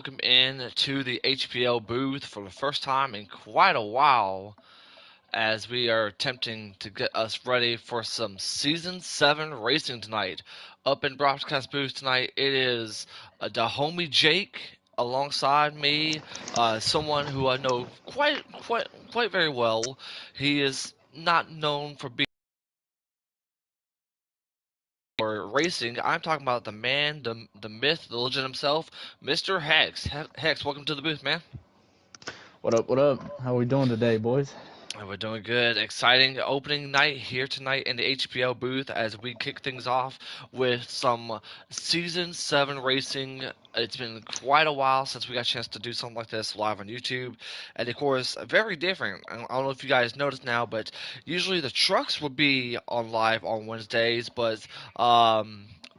Welcome in to the HPL booth for the first time in quite a while as we are attempting to get us ready for some Season 7 racing tonight. Up in broadcast booth tonight, it is the homie Jake alongside me, someone who I know quite very well. He is not known for being or racing. I'm talking about the man, the myth, the legend himself, Mr. Hex. Hex, welcome to the booth, man. What up? What up? How we doing today, boys? We're doing good. Exciting opening night here tonight in the HPL booth as we kick things off with some Season 7 racing. It's been quite a while since we got a chance to do something like this live on YouTube. And of course, very different. I don't know if you guys noticed now, but usually the trucks would be on live on Wednesdays, but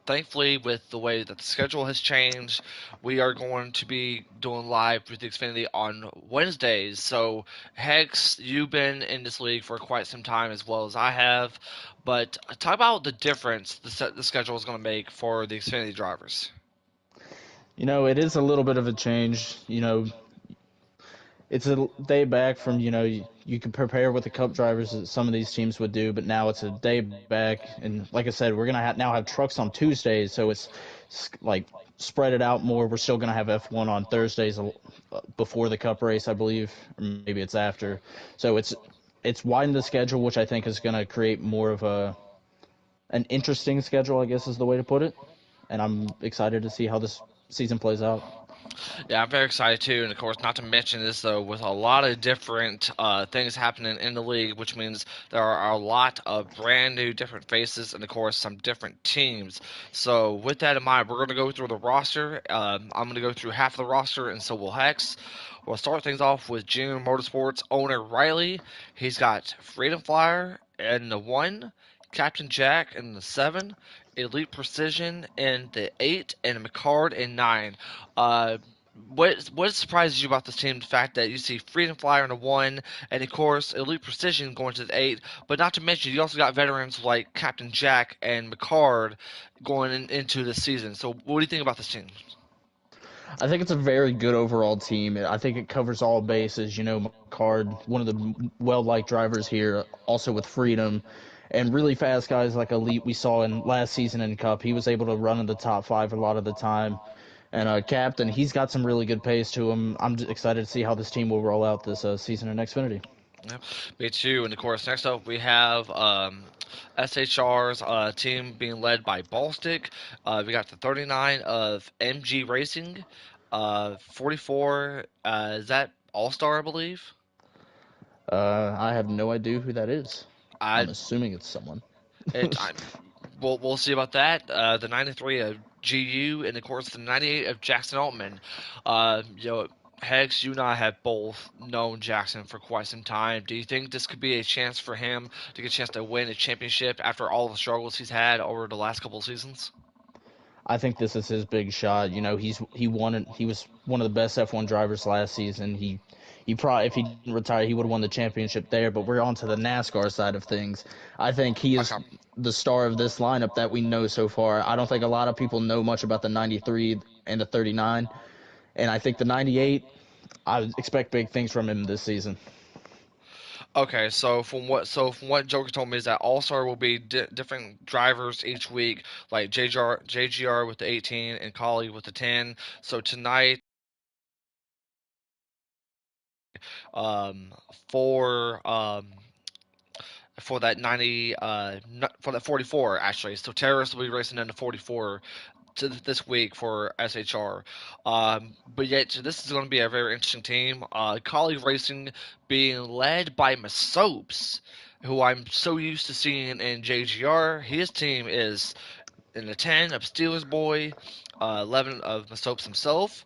thankfully, with the way that the schedule has changed, we are going to be doing live with the Xfinity on Wednesdays. So Hex, you've been in this league for quite some time as well as I have, but talk about the difference the schedule is going to make for the Xfinity drivers. It is a little bit of a change. It's a day back from, you can prepare with the cup drivers that some of these teams would do, but now it's a day back. And like I said, we're going to now have trucks on Tuesdays, so like spread it out more. We're still going to have F1 on Thursdays before the cup race, I believe, or maybe it's after. So it's widened the schedule, which I think is going to create more of an interesting schedule, I guess is the way to put it. And I'm excited to see how this season plays out. Yeah, I'm very excited too, and of course, not to mention this though, with a lot of different things happening in the league, which means there are a lot of brand new different faces, and of course, some different teams. So, with that in mind, we're going to go through the roster. I'm going to go through half of the roster, and so will Hex. We'll start things off with Junior Motorsports owner Riley. He's got Freedom Flyer in the 1, Captain Jack in the 7, Elite Precision in the 8, and McCard in 9. Uh, what surprises you about this team? The fact that you see Freedom Flyer in the 1, and of course Elite Precision going to the 8, but not to mention you also got veterans like Captain Jack and McCard going into the season. So what do you think about this team? I think it's a very good overall team. I think it covers all bases. McCard, one of the well-liked drivers here, also with Freedom, and really fast guys like Elite we saw in last season in Cup. He was able to run in the top five a lot of the time. And Captain, he's got some really good pace to him. I'm just excited to see how this team will roll out this season in Xfinity. Yeah, me too. And of course, next up we have SHR's team being led by Ballstick. We got the 39 of MG Racing, 44. Is that All Star, I believe? I have no idea who that is. I I'm assuming it's someone. it I we'll see about that. The 93 of GU, and of course the 98 of Jackson Altman. You know, Hex, you and I have both known Jackson for quite some time. Do you think this could be a chance for him to get a chance to win a championship after all the struggles he's had over the last couple of seasons? I think this is his big shot. He was one of the best F1 drivers last season. He probably, if he didn't retire, he would have won the championship there. But we're on to the NASCAR side of things. I think he is Okay. the star of this lineup that we know so far. I don't think a lot of people know much about the 93 and the 39, and I think the 98. I expect big things from him this season. Okay, so from what Joker told me is that All Star will be different drivers each week, like JGR with the 18 and Collie with the 10. So tonight, um, for um, for that 90 for that 44 actually. So Terrorists will be racing in the 44 this week for SHR. But yet this is going to be a very interesting team. Colleague Racing being led by Masopes, who I'm so used to seeing in JGR. His team is in the 10 of Steelers Boy, 11 of Masopes himself,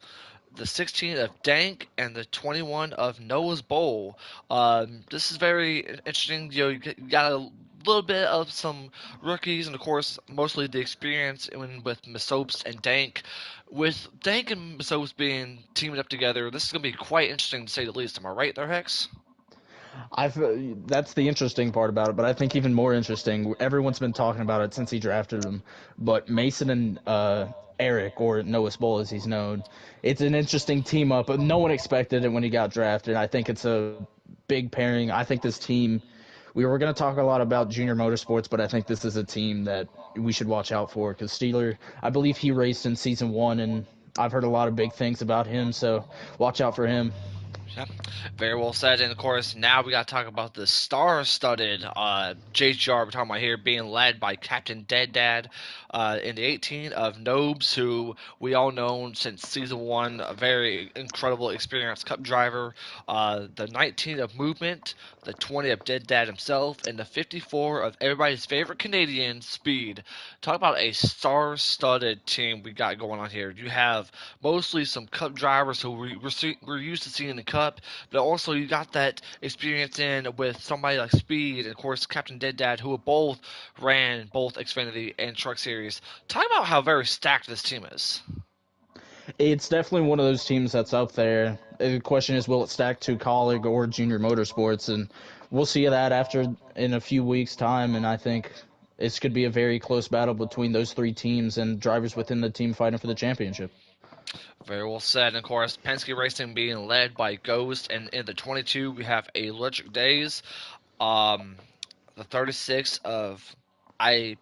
the 16 of Dank, and the 21 of Noah's Bowl. This is very interesting. You got a little bit of some rookies, and of course, mostly the experience with Masopes and Dank. With Dank and Masopes being teamed up together, this is going to be quite interesting to say the least. Am I right there, Hex? I've That's the interesting part about it, but I think even more interesting. Everyone's been talking about it since he drafted him, but Mason and Eric, or Noah Sproul as he's known. It's an interesting team up, but no one expected it when he got drafted. I think it's a big pairing. I think this team. We were going to talk a lot about Junior Motorsports, but I think this is a team that we should watch out for because Steeler, I believe he raced in season one, and I've heard a lot of big things about him. So watch out for him. Yeah, very well said. And of course, now we got to talk about the star-studded JGR we're talking about here, being led by Captain Dead Dad in the 18 of Nobes, who we all know since season one, a very incredible experienced Cup driver. The 19 of Movement, the 20 of Dead Dad himself, and the 54 of everybody's favorite Canadian, Speed. Talk about a star-studded team we got going on here. You have mostly some Cup drivers who we're used to seeing in the Cup, but also you got that experience in with somebody like Speed and of course Captain Dead Dad, who both ran both Xfinity and Truck Series. Talk about how very stacked this team is. It's definitely one of those teams that's up there. The question is, will it stack to Colleague or Junior Motorsports? And we'll see that after in a few weeks' time. And I think it's could be a very close battle between those three teams and drivers within the team fighting for the championship. Very well said. And of course, Penske Racing being led by Ghost, and in the 22 we have Electric Days. Um, the 36 of I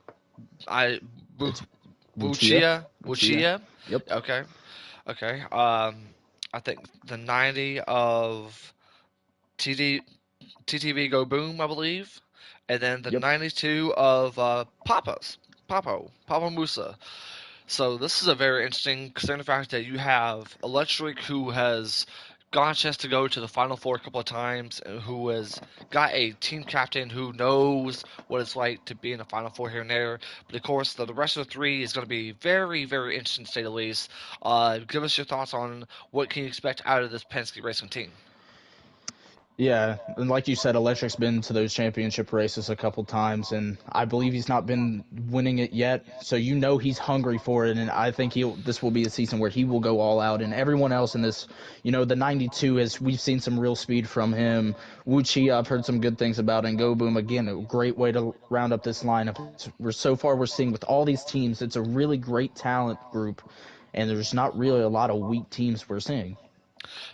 I Bu- It's Wuchia. Buchia Wuchia. Buchia. Yep. Okay, okay. I think the 90 of TD TTV Go Boom, I believe, and then the Yep. 92 of Papa Musa. So this is a very interesting, considering the fact that you have Electric, who has gotten a chance to go to the Final Four a couple of times, and who has got a team captain who knows what it's like to be in the Final Four here and there. But of course, the rest of the three is going to be very, very interesting to say the least. Give us your thoughts on what can you expect out of this Penske Racing team. Yeah, and like you said, Electric's been to those championship races a couple times, and I believe he's not been winning it yet. So you know he's hungry for it, and I think he'll. This will be a season where he will go all out. And everyone else in this, the 92 is we've seen some real speed from him. Wuchi, I've heard some good things about, and Go Boom again, a great way to round up this lineup. We're seeing with all these teams, it's a really great talent group, and there's not really a lot of weak teams we're seeing.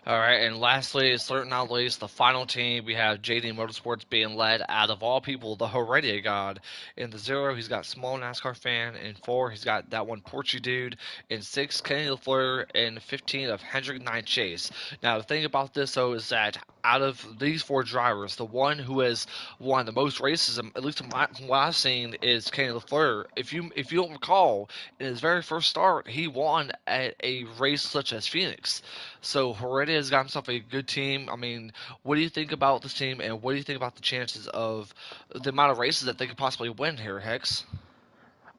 All right, and lastly, certainly not least, the final team, we have JD Motorsports being led out of all people, the Heredia God. In the 0, he's got Small NASCAR Fan. In 4, he's got that one Porchy Dude. In 6, Kenny LaFleur. In 15 of Hendrick 9 Chase. Now, the thing about this, though, is that out of these 4 drivers, the one who has won the most races, at least from what I've seen, is Kenny LaFleur. If you don't recall, in his very first start, he won at a race such as Phoenix. So Heredia has got himself a good team. I mean, what do you think about this team, and what do you think about the chances of the amount of races that they could possibly win here, Hex?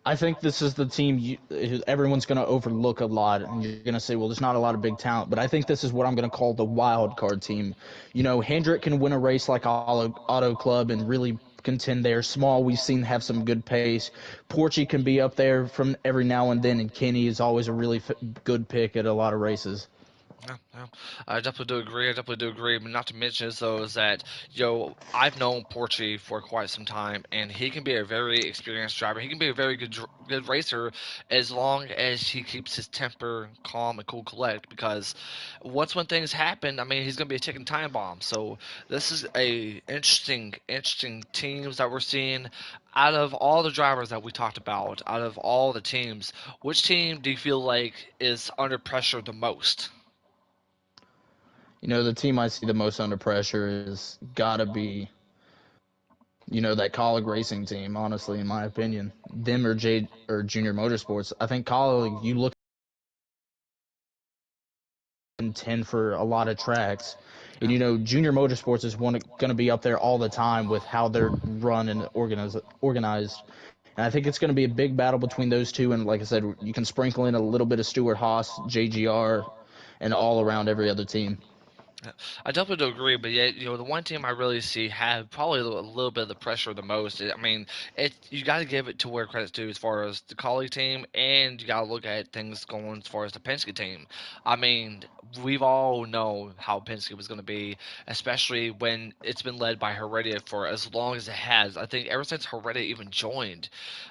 I think this is the team everyone's going to overlook a lot, and you're going to say, well, there's not a lot of big talent. But I think this is what I'm going to call the wild card team. Hendrick can win a race like Auto Club and really contend there. Small, we've seen have some good pace. Porchy can be up there from every now and then, and Kenny is always a really good pick at a lot of races. Yeah, yeah. I definitely do agree. I definitely do agree. But not to mention is though is that I've known Porchy for quite some time, and he can be a very experienced driver. He can be a very good racer as long as he keeps his temper calm and cool, collect. Because once when things happen, I mean, he's gonna be a ticking time bomb. So this is a interesting teams that we're seeing. Out of all the drivers that we talked about, out of all the teams, which team do you feel like is under pressure the most? The team I see the most under pressure is got to be, that Colleague racing team, honestly, in my opinion. Them or Junior Motorsports. I think Colleague, you look in 10 for a lot of tracks. And, Yeah. Junior Motorsports is going to be up there all the time with how they're run and organized. And I think it's going to be a big battle between those two. And like I said, you can sprinkle in a little bit of Stuart Haas, JGR, and all around every other team. I definitely do agree, but yet the one team I really see have probably a little bit of the pressure the most. I mean, you got to give it to where credit's due as far as the Collie team, and you got to look at things going as far as the Penske team. I mean, we've all know how Penske was going to be, especially when it's been led by Heredia for as long as it has. I think ever since Heredia even joined,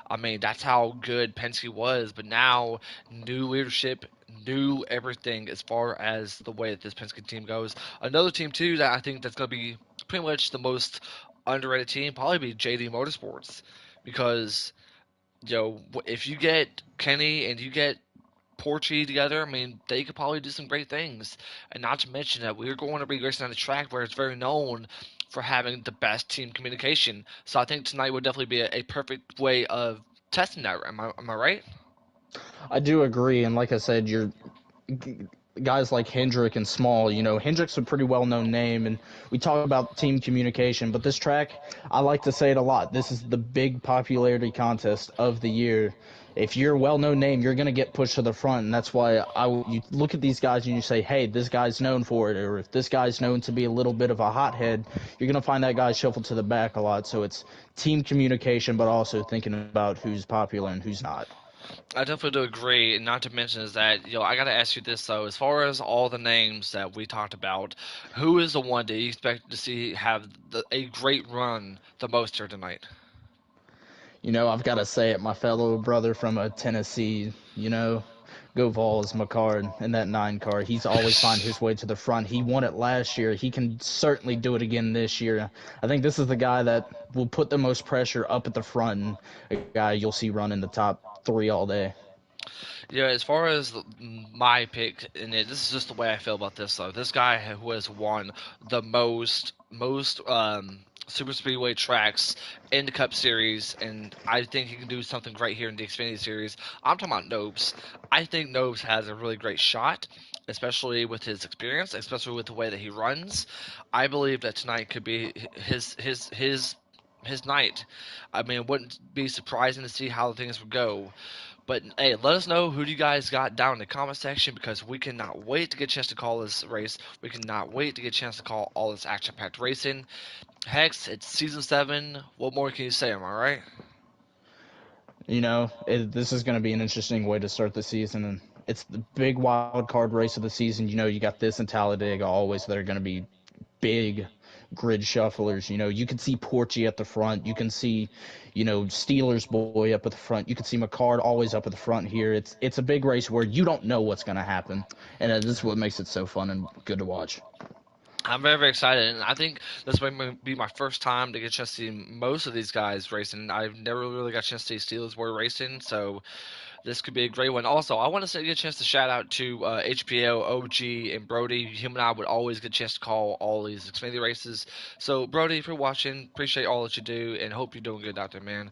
I mean, that's how good Penske was. But now, new leadership, new everything as far as the way that this Penske team goes. Another team too that I think that's going to be pretty much the most underrated team probably be JD Motorsports because if you get Kenny and you get Porchy together, I mean they could probably do some great things. And not to mention that we're going to be racing on a track where it's very known for having the best team communication. So I think tonight would definitely be a perfect way of testing that. Am I right? I do agree, and like I said, you're guys like Hendrick and Small, Hendrick's a pretty well known name, and we talk about team communication, but this track, I like to say it a lot. This is the big popularity contest of the year. If you're a well known name, you're going to get pushed to the front, and that's why you look at these guys and you say, hey, this guy's known for it, or if this guy's known to be a little bit of a hothead, you're going to find that guy shuffled to the back a lot. So it's team communication, but also thinking about who's popular and who's not. I definitely do agree. And not to mention is that I got to ask you this though. As far as all the names that we talked about, who is the one that you expect to see have a great run the most here tonight? I've got to say it, my fellow brother from Tennessee, go Vols, McCard, and that 9 car. He's always find his way to the front. He won it last year. He can certainly do it again this year. I think this is the guy that will put the most pressure up at the front, and a guy you'll see running the top three all day. Yeah, as far as my pick, and this is just the way I feel about this though. This guy who has won the most super speedway tracks in the Cup Series, and I think he can do something great here in the Xfinity Series. I'm talking about Nobes. I think Nobes has a really great shot, especially with his experience, especially with the way that he runs. I believe that tonight could be his night. I mean, it wouldn't be surprising to see how things would go. But hey, let us know who you guys got down in the comment section because we cannot wait to get a chance to call this race. We cannot wait to get a chance to call all this action-packed racing. Hex, it's season 7. What more can you say? Am I right? This is going to be an interesting way to start the season, and it's the big wild card race of the season. You got this and Talladega always that are going to be big grid shufflers. You can see Porchy at the front. You can see, Steelers boy up at the front. You can see McCard always up at the front here. It's a big race where you don't know what's going to happen, and this is what makes it so fun and good to watch. I'm very, very excited, and I think this might be my first time to get a chance to see most of these guys racing. I've never really got a chance to see Steelers boy racing, so this could be a great one. Also, I want to say, get a chance to shout out to HPL, OG, and Brody. Him and I would always get a chance to call all these Xfinity races. So, Brody, if you're watching, appreciate all that you do, and hope you're doing good out there, man.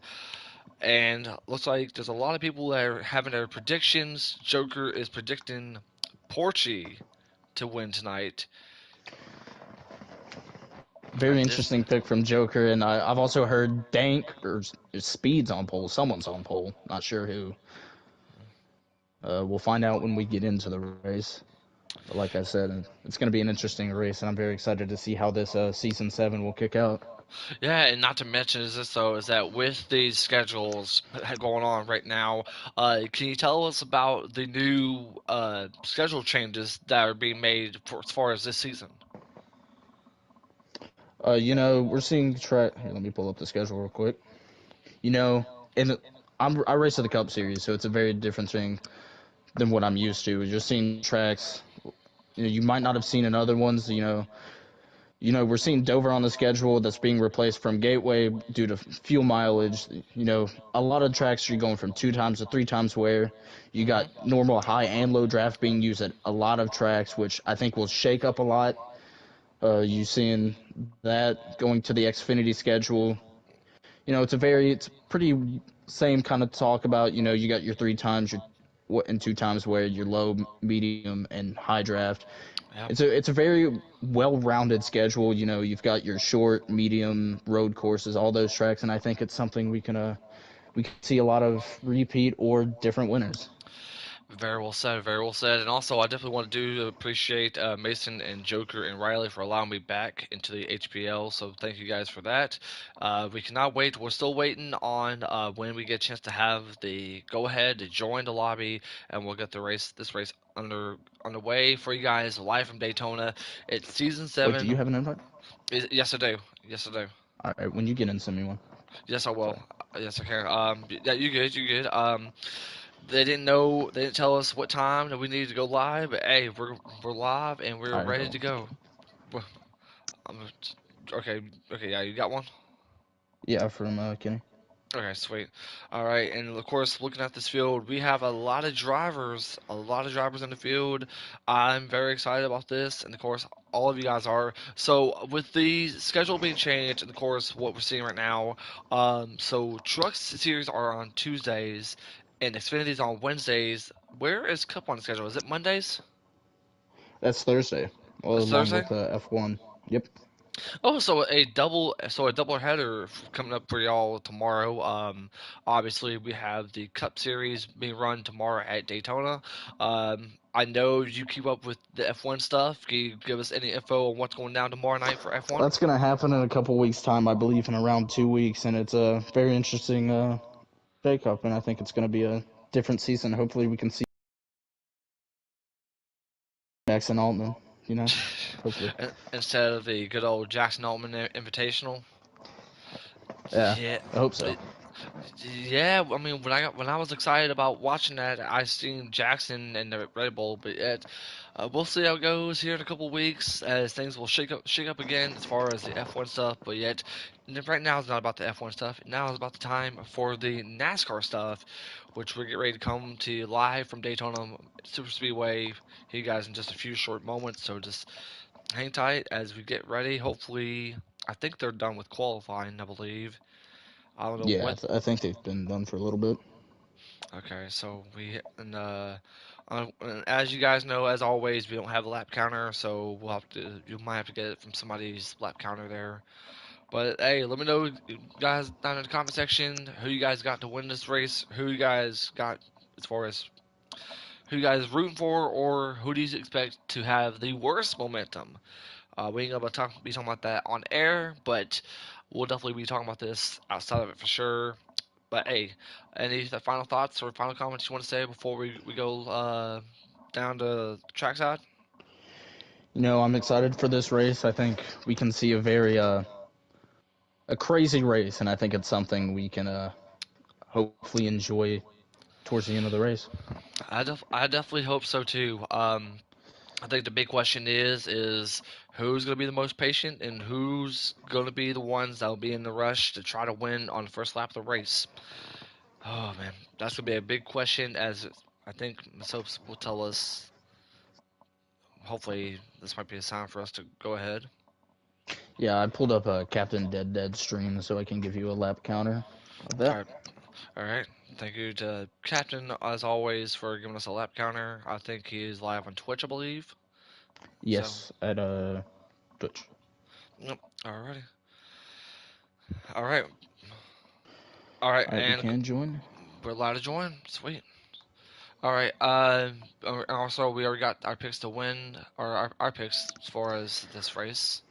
And looks like there's a lot of people that are having their predictions. Joker is predicting Porchy to win tonight. Very This, interesting pick from Joker, and I've also heard Dank or Speed's on pole. Someone's on pole. Not sure who. We'll find out when we get into the race. But like I said, it's going to be an interesting race, and I'm very excited to see how this season 7 will kick out. yeah, and not to mention is this though is that with these schedules going on right now, can you tell us about the new schedule changes that are being made for as far as this season? We're seeing track. Here, let me pull up the schedule real quick. You know, and I race at the Cup Series, so it's a very different thing than what I'm used to. You're seeing tracks. You might not have seen in other ones. We're seeing Dover on the schedule that's being replaced from Gateway due to fuel mileage. A lot of tracks you're going from 2 times to 3 times wear. You got Hmm. normal high and low draft being used at a lot of tracks, which I think will shake up a lot. You seeing that going to the Xfinity schedule. It's pretty same kind of talk about, you got your 3 times, your what and 2 times where your low, medium, and high draft. Yeah. It's a very well-rounded schedule. You've got your short, medium, road courses, all those tracks, and I think it's something we can see a lot of repeat or different winners. Very well said. Very well said. And also, I definitely want to do appreciate Mason and Joker and Riley for allowing me back into the HPL. So thank you guys for that. We cannot wait. We're still waiting on when we get a chance to have the go ahead to join the lobby, and we'll get this race underway for you guys live from Daytona. It's season Wait, do you seven. have an invite? Yes, I do. Yes, I do. All right, when you get in, send me one. Yes, I will. Sorry. Yes, I can. Yeah, you good? You good? They didn't know. They didn't tell us what time that we needed to go live. But hey, we're live and we're All right, ready hold to on. go. Well, I'm, okay. Okay. Yeah, you got one. Yeah, from Kenny. Okay, sweet. All right, and of course, looking at this field, we have a lot of drivers in the field. I'm very excited about this, and of course, all of you guys are. So, with the schedule being changed, and of course, what we're seeing right now, so Trucks series are on Tuesdays, and Xfinity's on Wednesdays. Where is Cup on the schedule? Is it Mondays? That's Thursday, well, It's along Thursday? with F1. Yep. Oh, so a double header coming up for y'all tomorrow. Obviously we have the Cup Series being run tomorrow at Daytona. I know you keep up with the F1 stuff. Can you give us any info on what's going down tomorrow night for F1? That's gonna happen in a couple weeks' time, I believe, in around 2 weeks, and it's a very interesting shake-up, and I think it's gonna be a different season. Hopefully, we can see Jackson Altman. You know, hopefully. Instead of the good old Jackson Altman Invitational. Yeah, Yeah, I hope so. yeah. I mean, when I was excited about watching that, I seen Jackson and the Red Bull, but we'll see how it goes here in a couple weeks as things will shake up again as far as the F1 stuff. But yet, right now it's not about the F1 stuff. Now it's about the time for the NASCAR stuff, which we're getting ready to come to you live from Daytona Super Speedway. Here, you guys, in just a few short moments. So just hang tight as we get ready. Hopefully, I think they're done with qualifying. I believe. I don't know Yeah, what. I think they've been done for a little bit. Okay, so and as you guys know, as always, we don't have a lap counter, so you might have to get it from somebody's lap counter there. But hey, let me know, you guys, down in the comment section, who you guys got to win this race, who you guys got as far as who you guys rooting for, or who do you expect to have the worst momentum. We ain't gonna be talking about that on air, but we'll definitely be talking about this outside of it for sure. But hey, any final thoughts or final comments you want to say before we go down to trackside? You know, I'm excited for this race. I think we can see a very a crazy race, and I think it's something we can hopefully enjoy towards the end of the race. I definitely hope so too. I think the big question is who's going to be the most patient and who's going to be the ones that will be in the rush to try to win on the first lap of the race. Oh man, that's going to be a big question. As I think Miss Hopes will tell us. Hopefully, this might be a sign for us to go ahead. Yeah, I pulled up a Captain Dead stream so I can give you a lap counter of All that. right. All right. Thank you to Captain, as always, for giving us a lap counter. I think he's live on Twitch, I believe. So, Yes, at Twitch. yep. Alrighty. All right. All right. All right, we And can join. we're allowed to join. Sweet. All right. Also, we already got our picks to win, or our picks as far as this race.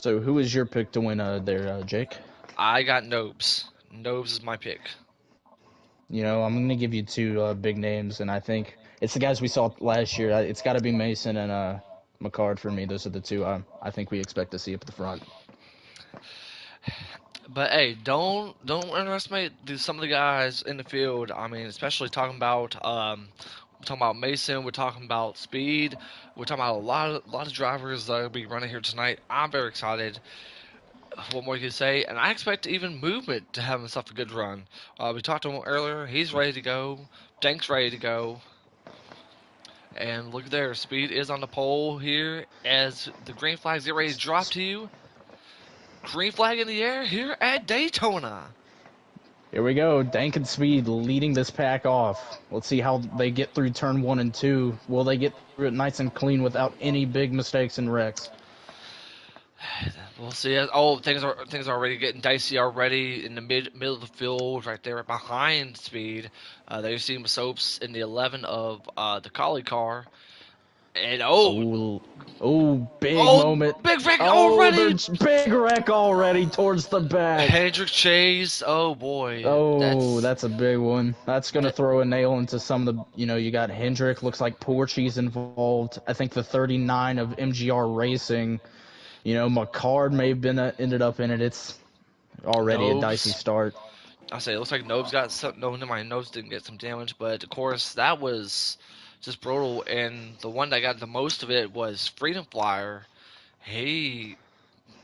So, who is your pick to win there, Jake? I got Nobes. Nobes is my pick. You know, I'm gonna give you two big names, and I think it's the guys we saw last year. It's got to be Mason and McCard for me. Those are the two I think we expect to see up at the front. But hey, don't underestimate some of the guys in the field. I mean, especially we're talking about Mason. We're talking about speed. We're talking about a lot of drivers that will be running here tonight. I'm very excited. What more can you say? And I expect even movement to have himself a good run. We talked to him earlier. He's ready to go. Dank's ready to go. And look there, speed is on the pole here as the green flags get ready to drop to you. Green flag in the air here at Daytona. Here we go, Dank and Speed leading this pack off. Let's see how they get through turn 1 and 2. Will they get through it nice and clean without any big mistakes and wrecks? We'll see. Oh, things are already getting dicey already in the middle of the field, right there behind Speed. They've seen Soaps in the 11 of the Collie car, and Oh, oh, big oh, moment. big wreck Oh, already. there's big wreck already towards the back. Hendrick Chase. Oh boy, Oh, that's that's a big one. That's going to that. throw a nail into some of the, you got Hendrick, looks like Porchy's involved. I think the 39 of MGR Racing, McCard may have been ended up in it. It's already a dicey Nobes. start. I say it looks like Nobes got some. No, never mind. Nobes didn't get some damage, but of course that was just brutal. And the one that got the most of it was Freedom Flyer. He,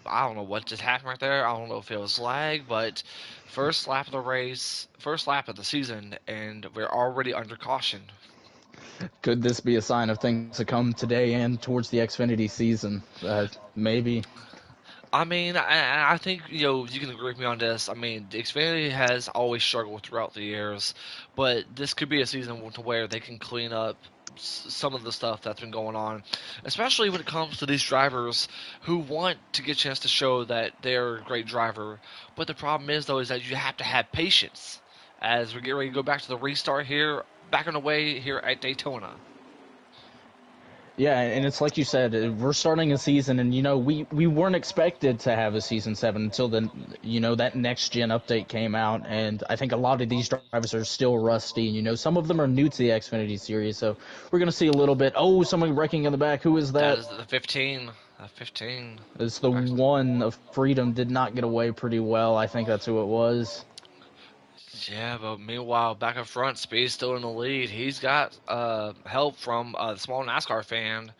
I don't know what just happened right there. I don't know if it was lag, but first lap of the race, first lap of the season, and we're already under caution. Could this be a sign of things to come today and towards the Xfinity season? Maybe. I mean, I think you can agree with me on this. I mean, the Xfinity has always struggled throughout the years, but this could be a season to where they can clean up some of the stuff that's been going on, especially when it comes to these drivers who want to get a chance to show that they're a great driver. But the problem is though is that you have to have patience as we get ready to go back to the restart here, back on the way here at Daytona. Yeah, and it's like you said, we're starting a season, and we weren't expected to have a season 7 until that next gen update came out, and I think a lot of these drivers are still rusty, and some of them are new to the Xfinity series, so we're gonna see a little bit. Oh, someone wrecking in the back. Who is That that? is the 15. 15. It's the Actually, one of Freedom did not get away pretty well. I think that's who it was. yeah, but meanwhile, back up front, Speed's still in the lead. He's got help from the small NASCAR fan,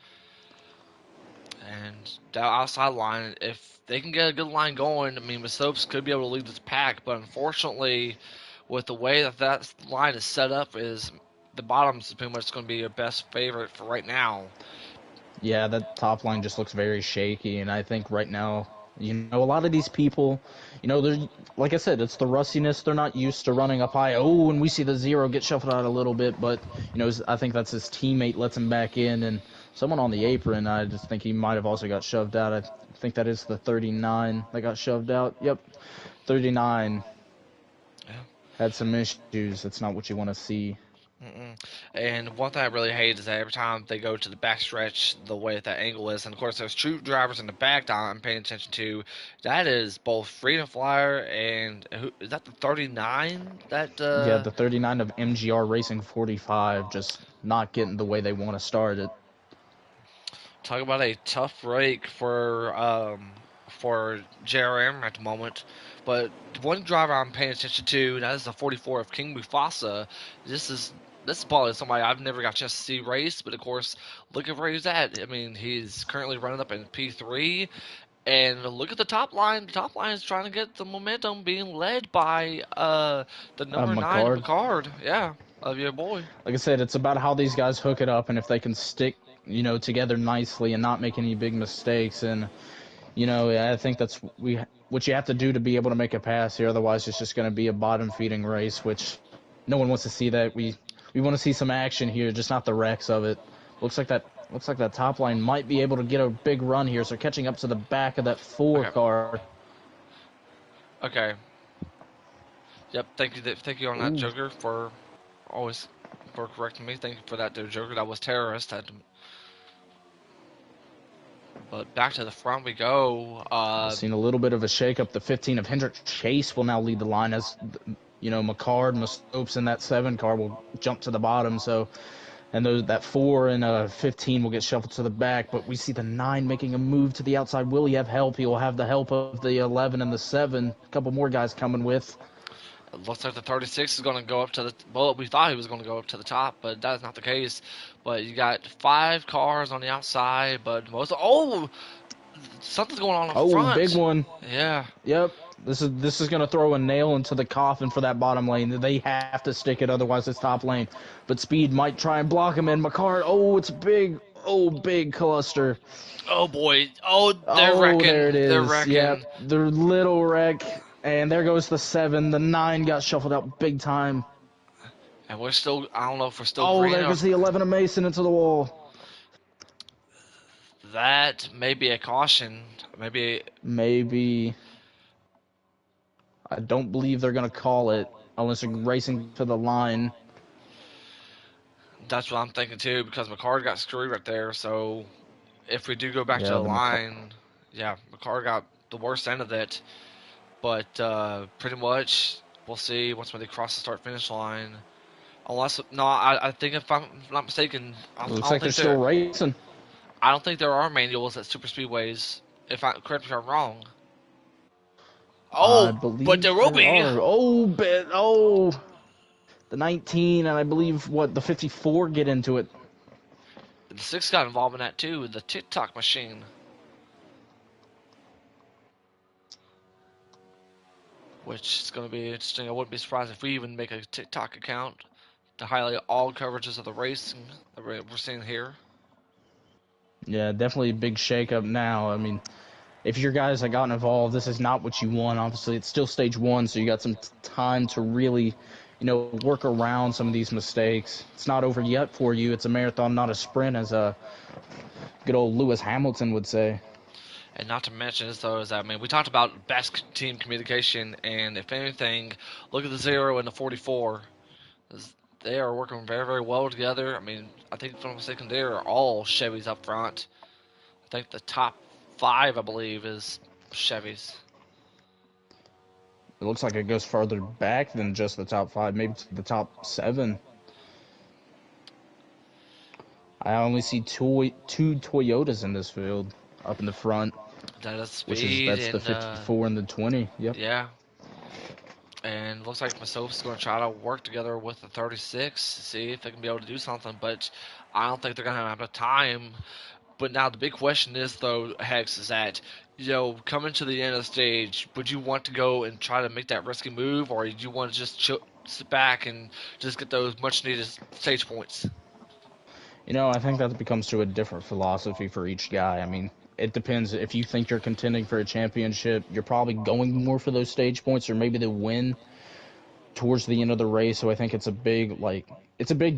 and that outside line. If they can get a good line going, I mean, Soaps could be able to lead this pack. But unfortunately, with the way that line is set up, is the bottom's pretty much going to be your best favorite for right now. Yeah, that top line just looks very shaky, and I think right now, a lot of these people, they're like I said, it's the rustiness. They're not used to running up high. Oh, and we see the zero get shuffled out a little bit, but I think that's his teammate lets him back in, and someone on the apron. I just think he might have also got shoved out. I think that is the 39 that got shoved out. Yep, 39 Yeah. had some issues. That's not what you want to see. Mm-mm. And one thing I really hate is that every time they go to the backstretch, the way that that angle is, and of course there's two drivers in the back that I'm paying attention to. That is both Freedom Flyer and who is that the 39? That Yeah, the 39 of MGR Racing 45 just not getting the way they want to start it. talk about a tough break for JRM at the moment. But one driver I'm paying attention to, and that is the 44 of King Mufasa. This is this is probably somebody I've never got a chance to see race, but of course, look at where he's at. I mean, he's currently running up in P3, and look at the top line. The top line is trying to get the momentum, being led by the number 9 McCard. Picard. Yeah, of your boy. Like I said, it's about how these guys hook it up and if they can stick, together nicely and not make any big mistakes. And I think that's what you have to do to be able to make a pass here. Otherwise, it's just going to be a bottom feeding race, which no one wants to see. That we want to see some action here, just not the wrecks of it. Looks like that top line might be able to get a big run here. So catching up to the back of that 4 Okay, car. okay. Yep. Thank you on that, Ooh, Joker, for always for correcting me. Thank you for that, there, Joker. That was terrorist. But back to the front we go. seen a little bit of a shakeup. The 15 of Hendrick Chase will now lead the line as McCard, Mastopes, and that 7 car will jump to the bottom. So, and that 4 and 15 will get shuffled to the back. But we see the 9 making a move to the outside. Will he have help? He will have the help of the 11 and the 7. A couple more guys coming with. It looks like the 36 is going to go up to the. Well, we thought he was going to go up to the top, but that is not the case. But you got 5 cars on the outside, but most. Oh, something's going on up Oh, big front. one. Yeah. Yep. This is going to throw a nail into the coffin for that bottom lane. They have to stick it, otherwise it's top lane. But Speed might try and block him in. McCart, oh, it's big. Oh, big cluster. Oh boy. Oh, they're Oh, there wrecking. it They're is. wrecking. Yep, the little wreck. And there goes the 7. The 9 got shuffled out big time. And we're still. I don't know if we're still Oh, green there or. goes the 11 of Mason into the wall. That may be a caution. Maybe Maybe I don't believe they're gonna call it unless they're racing to the line. that's what I'm thinking too, because McCart got screwed right there. So if we do go back to Yeah, the the McCall. line, yeah, McCart got the worst end of it. But pretty much, we'll see once when they cross the start finish line. Unless no, I think if I'm not mistaken, It looks like they're still racing. I don't think there are manuals at super speedways. If I correct me if I'm wrong. I Oh, but believe there will there be. are. The 19 and I believe what the 54 get into it. The six got involved in that too. The TikTok machine, which is going to be interesting. I wouldn't be surprised if we even make a TikTok account to highlight all coverages of the racing that we're seeing here. Yeah, definitely a big shakeup now. I mean, if your guys have gotten involved, this is not what you want. Obviously, it's still stage one, so you got some time to really, work around some of these mistakes. It's not over yet for you. It's a marathon, not a sprint, as a good old Lewis Hamilton would say. And not to mention this though is that, I mean, we talked about best team communication, and if anything, look at the 0 and the 44. They are working very, very well together. I mean, I think if I'm not mistaken, they are all Chevys up front. I think the top five, I believe, is Chevys. It looks like it goes farther back than just the top five, maybe to the top seven. I only see two Toyotas in this field up in the front, That is which is speed that's the and 54 and the 20. Yep. yeah. And looks like Masoph's going to try to work together with the 36 to see if they can be able to do something. But I don't think they're going to have enough time. But now the big question is, though, Hex, is that, coming to the end of the stage, would you want to go and try to make that risky move, or do you want to just sit back and just get those much needed stage points? I think that becomes to a different philosophy for each guy. I mean, it depends. If you think you're contending for a championship, you're probably going more for those stage points or maybe the win towards the end of the race. So I think it's a big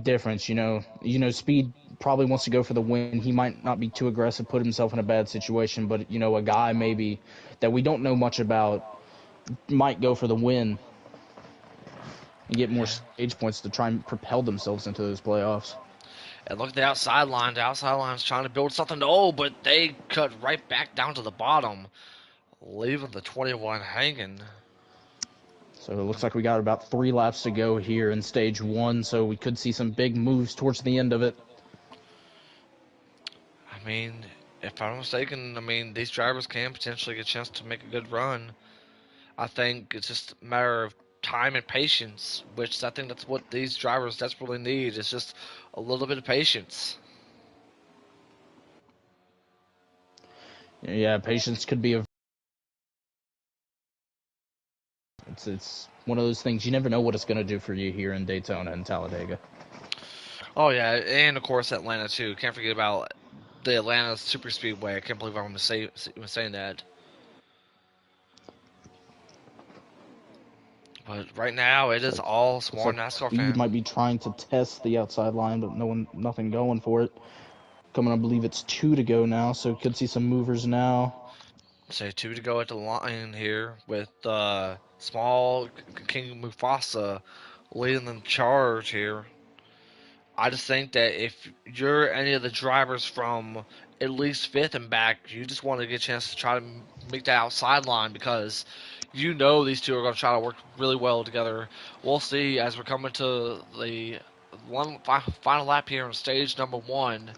difference. Speed probably wants to go for the win. He might not be too aggressive, put himself in a bad situation, but a guy maybe that we don't know much about might go for the win and get more Yeah. stage points to try and propel themselves into those playoffs. And look at the outside line. The outside line's trying to build something. Oh, but they cut right back down to the bottom, leaving the 21 hanging. So it looks like we got about 3 laps to go here in stage one, so we could see some big moves towards the end of it. I mean, if I'm not mistaken, I mean, these drivers can potentially get a chance to make a good run. I think it's just a matter of time and patience, which I think that's what these drivers desperately need. Is just a little bit of patience. Yeah, patience could be a. It's one of those things you never know what it's going to do for you here in Daytona and Talladega. Oh yeah, and of course Atlanta too. Can't forget about the Atlanta Super Speedway. I can't believe I'm saying that. But right now, it Looks is like all looks small like NASCAR Speed fan. might be trying to test the outside line, but nothing going for it. Coming, I believe it's 2 to go now, so could see some movers now. Say two to go at the line here with small King Mufasa leading the charge here. I just think that if you're any of the drivers from at least fifth and back, you just want to get a chance to try to make that outside line because these two are going to try to work really well together. We'll see as we're coming to the final lap here on stage number one.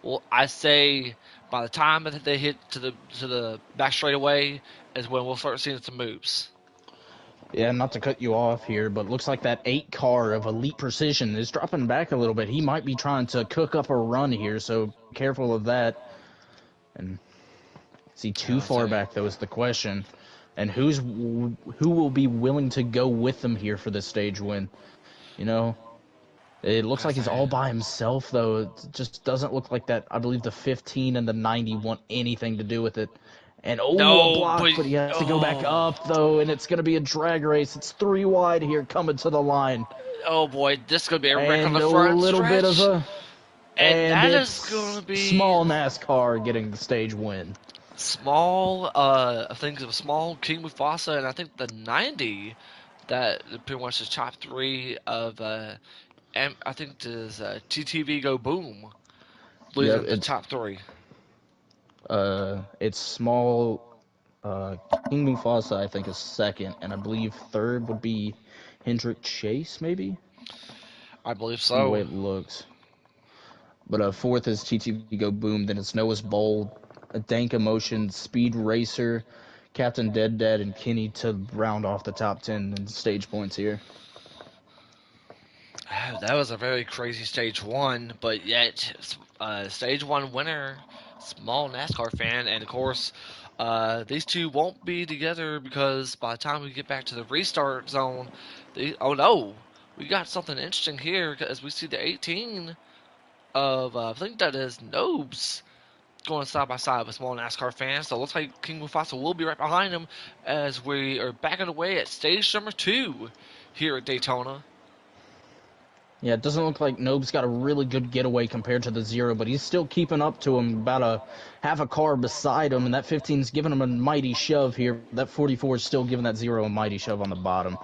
Well, I say by the time that they hit to the back straightaway is when we'll start seeing some moves. Yeah, not to cut you off here, but looks like that 8 car of Elite Precision is dropping back a little bit. He might be trying to cook up a run here, so careful of that. And is he Yeah, too let's far see. back? That was the question. And who will be willing to go with them here for this stage win? You know, it looks I like he's say all by himself though. It just doesn't look like that. I believe the 15 and the 90 want anything to do with it. And a no, block, but but he has to go back oh, up though, and it's gonna be a drag race. It's 3 wide here coming to the line. oh boy, this is gonna be a wreck on And the a front little bit of stretch. a And And that is going it's to be small NASCAR getting the stage win. small. I think it was small King Mufasa, and I think the 90 that pretty much is top three of. I think there's TTV Go Boom Yep, leading the top three. it's small. King Mufasa, I think, is second, and I believe third would be Hendrick Chase, maybe, I believe from the way so. it looks. But fourth is TTV Go Boom. Then it's Noah's Bold, a Dank Emotion, Speed Racer, Captain Dead Dad, and Kenny to round off the top 10 in stage points here. That was a very crazy stage one, but yet stage one winner, small NASCAR fan, and of course these two won't be together because by the time we get back to the restart zone, oh no, we got something interesting here as we see the 18 of I think that is Nobes going side by side with small NASCAR fans. So it looks like King Mufasa will be right behind him as we are backing away at stage number two here at Daytona. Yeah, it doesn't look like Nobe's got a really good getaway compared to the zero, but he's still keeping up to him about a half a car beside him, and that 15's giving him a mighty shove here. That 44 is still giving that zero a mighty shove on the bottom.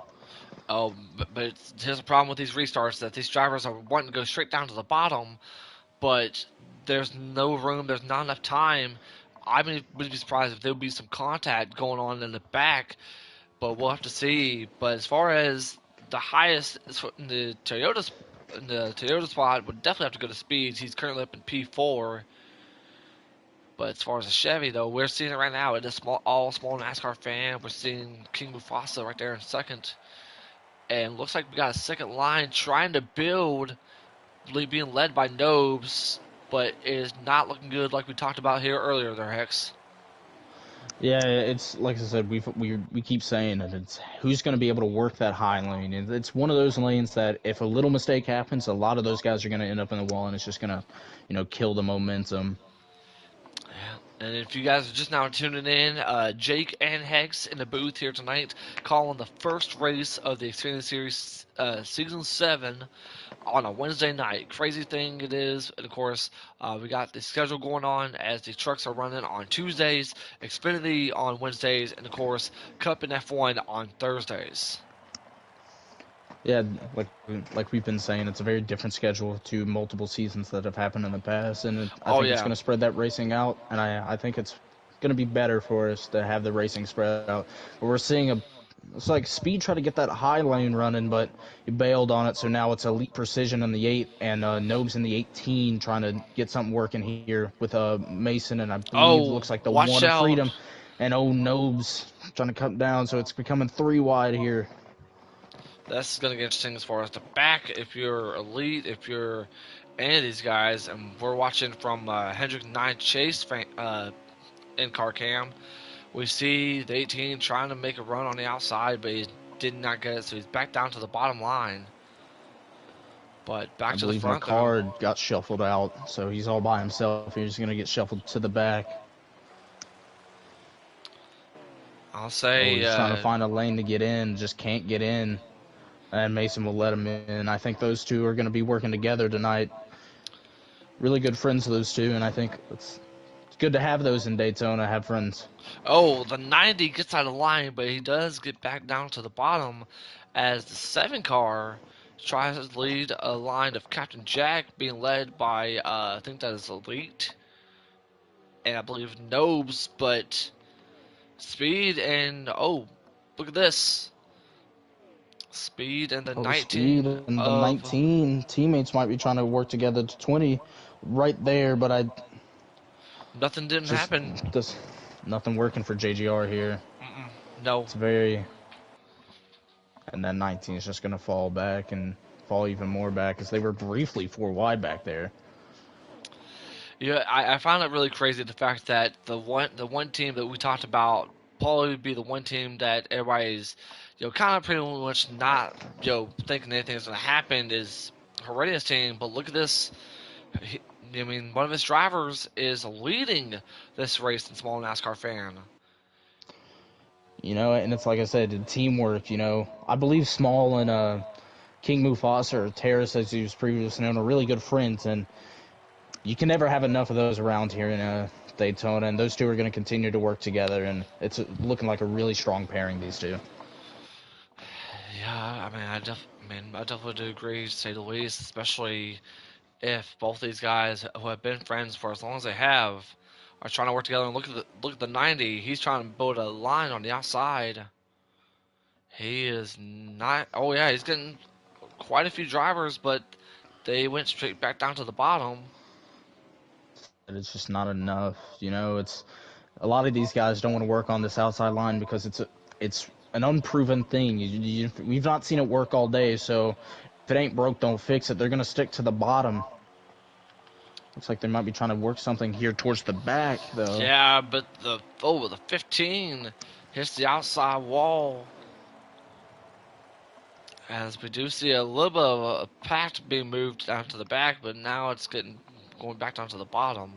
Oh, but here's the problem with these restarts that these drivers are wanting to go straight down to the bottom, but there's no room, there's not enough time. I would be surprised if there would be some contact going on in the back, but we'll have to see. But as far as the highest in the Toyota spot would definitely have to go to Speeds. He's currently up in P4. But as far as the Chevy, though, we're seeing it right now. It is all small NASCAR fan. We're seeing King Mufasa right there in second. And looks like we got a second line trying to build, being led by Nobes, but it is not looking good like we talked about here earlier there, Hex. Yeah, it's like I said, we keep saying it. It's who's going to be able to work that high lane. And it's one of those lanes that if a little mistake happens, a lot of those guys are going to end up in the wall, and it's just going to, kill the momentum. And if you guys are just now tuning in, Jake and Hex in the booth here tonight calling the first race of the Xfinity Series Season 7 on a Wednesday night. Crazy thing it is. And of course, we got the schedule going on as the trucks are running on Tuesdays, Xfinity on Wednesdays, and of course, Cup and F1 on Thursdays. Yeah, like we've been saying, it's a very different schedule to multiple seasons that have happened in the past, and I Oh, think it's yeah. going to spread that racing out, and I think it's going to be better for us to have the racing spread out. But we're seeing it's like Speed tried to get that high lane running, but he bailed on it, so now it's Elite Precision in the 8 and Nobes in the 18 trying to get something working here with Mason, and I believe Oh, looks like the watch one of out. Freedom, and Nobes trying to cut down, so it's becoming 3 wide here. That's going to get interesting as far as the back. If you're elite, if you're any of these guys, and we're watching from Hendrick 9 Chase in car cam, we see the 18 trying to make a run on the outside, but he did not get it, so he's back down to the bottom line. But I back to the believe front, though. McCard got shuffled out, so he's all by himself. He's going to get shuffled to the back. I'll Oh, say, he's trying to find a lane to get in, just can't get in. And Mason will let him in. I think those two are going to be working together tonight. Really good friends, those two, and I think it's good to have those in Daytona, have friends. oh, the 90 gets out of line, but he does get back down to the bottom as the 7 car tries to lead a line of Captain Jack being led by, I think that is Elite, and I believe Nobes, but Speed and, oh, look at this. Speed and the Oh, Speed 19 and the of 19 teammates might be trying to work together to 20 right there, but I nothing didn't just, happen. just nothing working for JGR here. No. It's very, and then 19 is just going to fall back and fall even more back as they were briefly 4 wide back there. Yeah, I found it really crazy the fact that the one team that we talked about probably would be the one team that everybody's kind of pretty much not thinking anything's gonna happen is Heredia's team. But look at this. I mean, one of his drivers is leading this race in small NASCAR fan. And it's like I said, the teamwork. I believe Small and King Mufasa or Terrace, as he was previously known, are really good friends, and you can never have enough of those around here in Daytona, and those two are going to continue to work together, and it's looking like a really strong pairing, these two. Yeah, I definitely do agree, to say the least, especially if both these guys who have been friends for as long as they have are trying to work together. And look at the 90. He's trying to build a line on the outside. He is not. Oh yeah, he's getting quite a few drivers, but they went straight back down to the bottom. And it's just not enough. It's a lot of these guys don't want to work on this outside line because it's an unproven thing. We've not seen it work all day, so if it ain't broke, don't fix it. They're going to stick to the bottom. Looks like they might be trying to work something here towards the back, though. Yeah, but the 15 hits the outside wall. As we do see a little bit of a pact being moved down to the back, but now it's going back down to the bottom.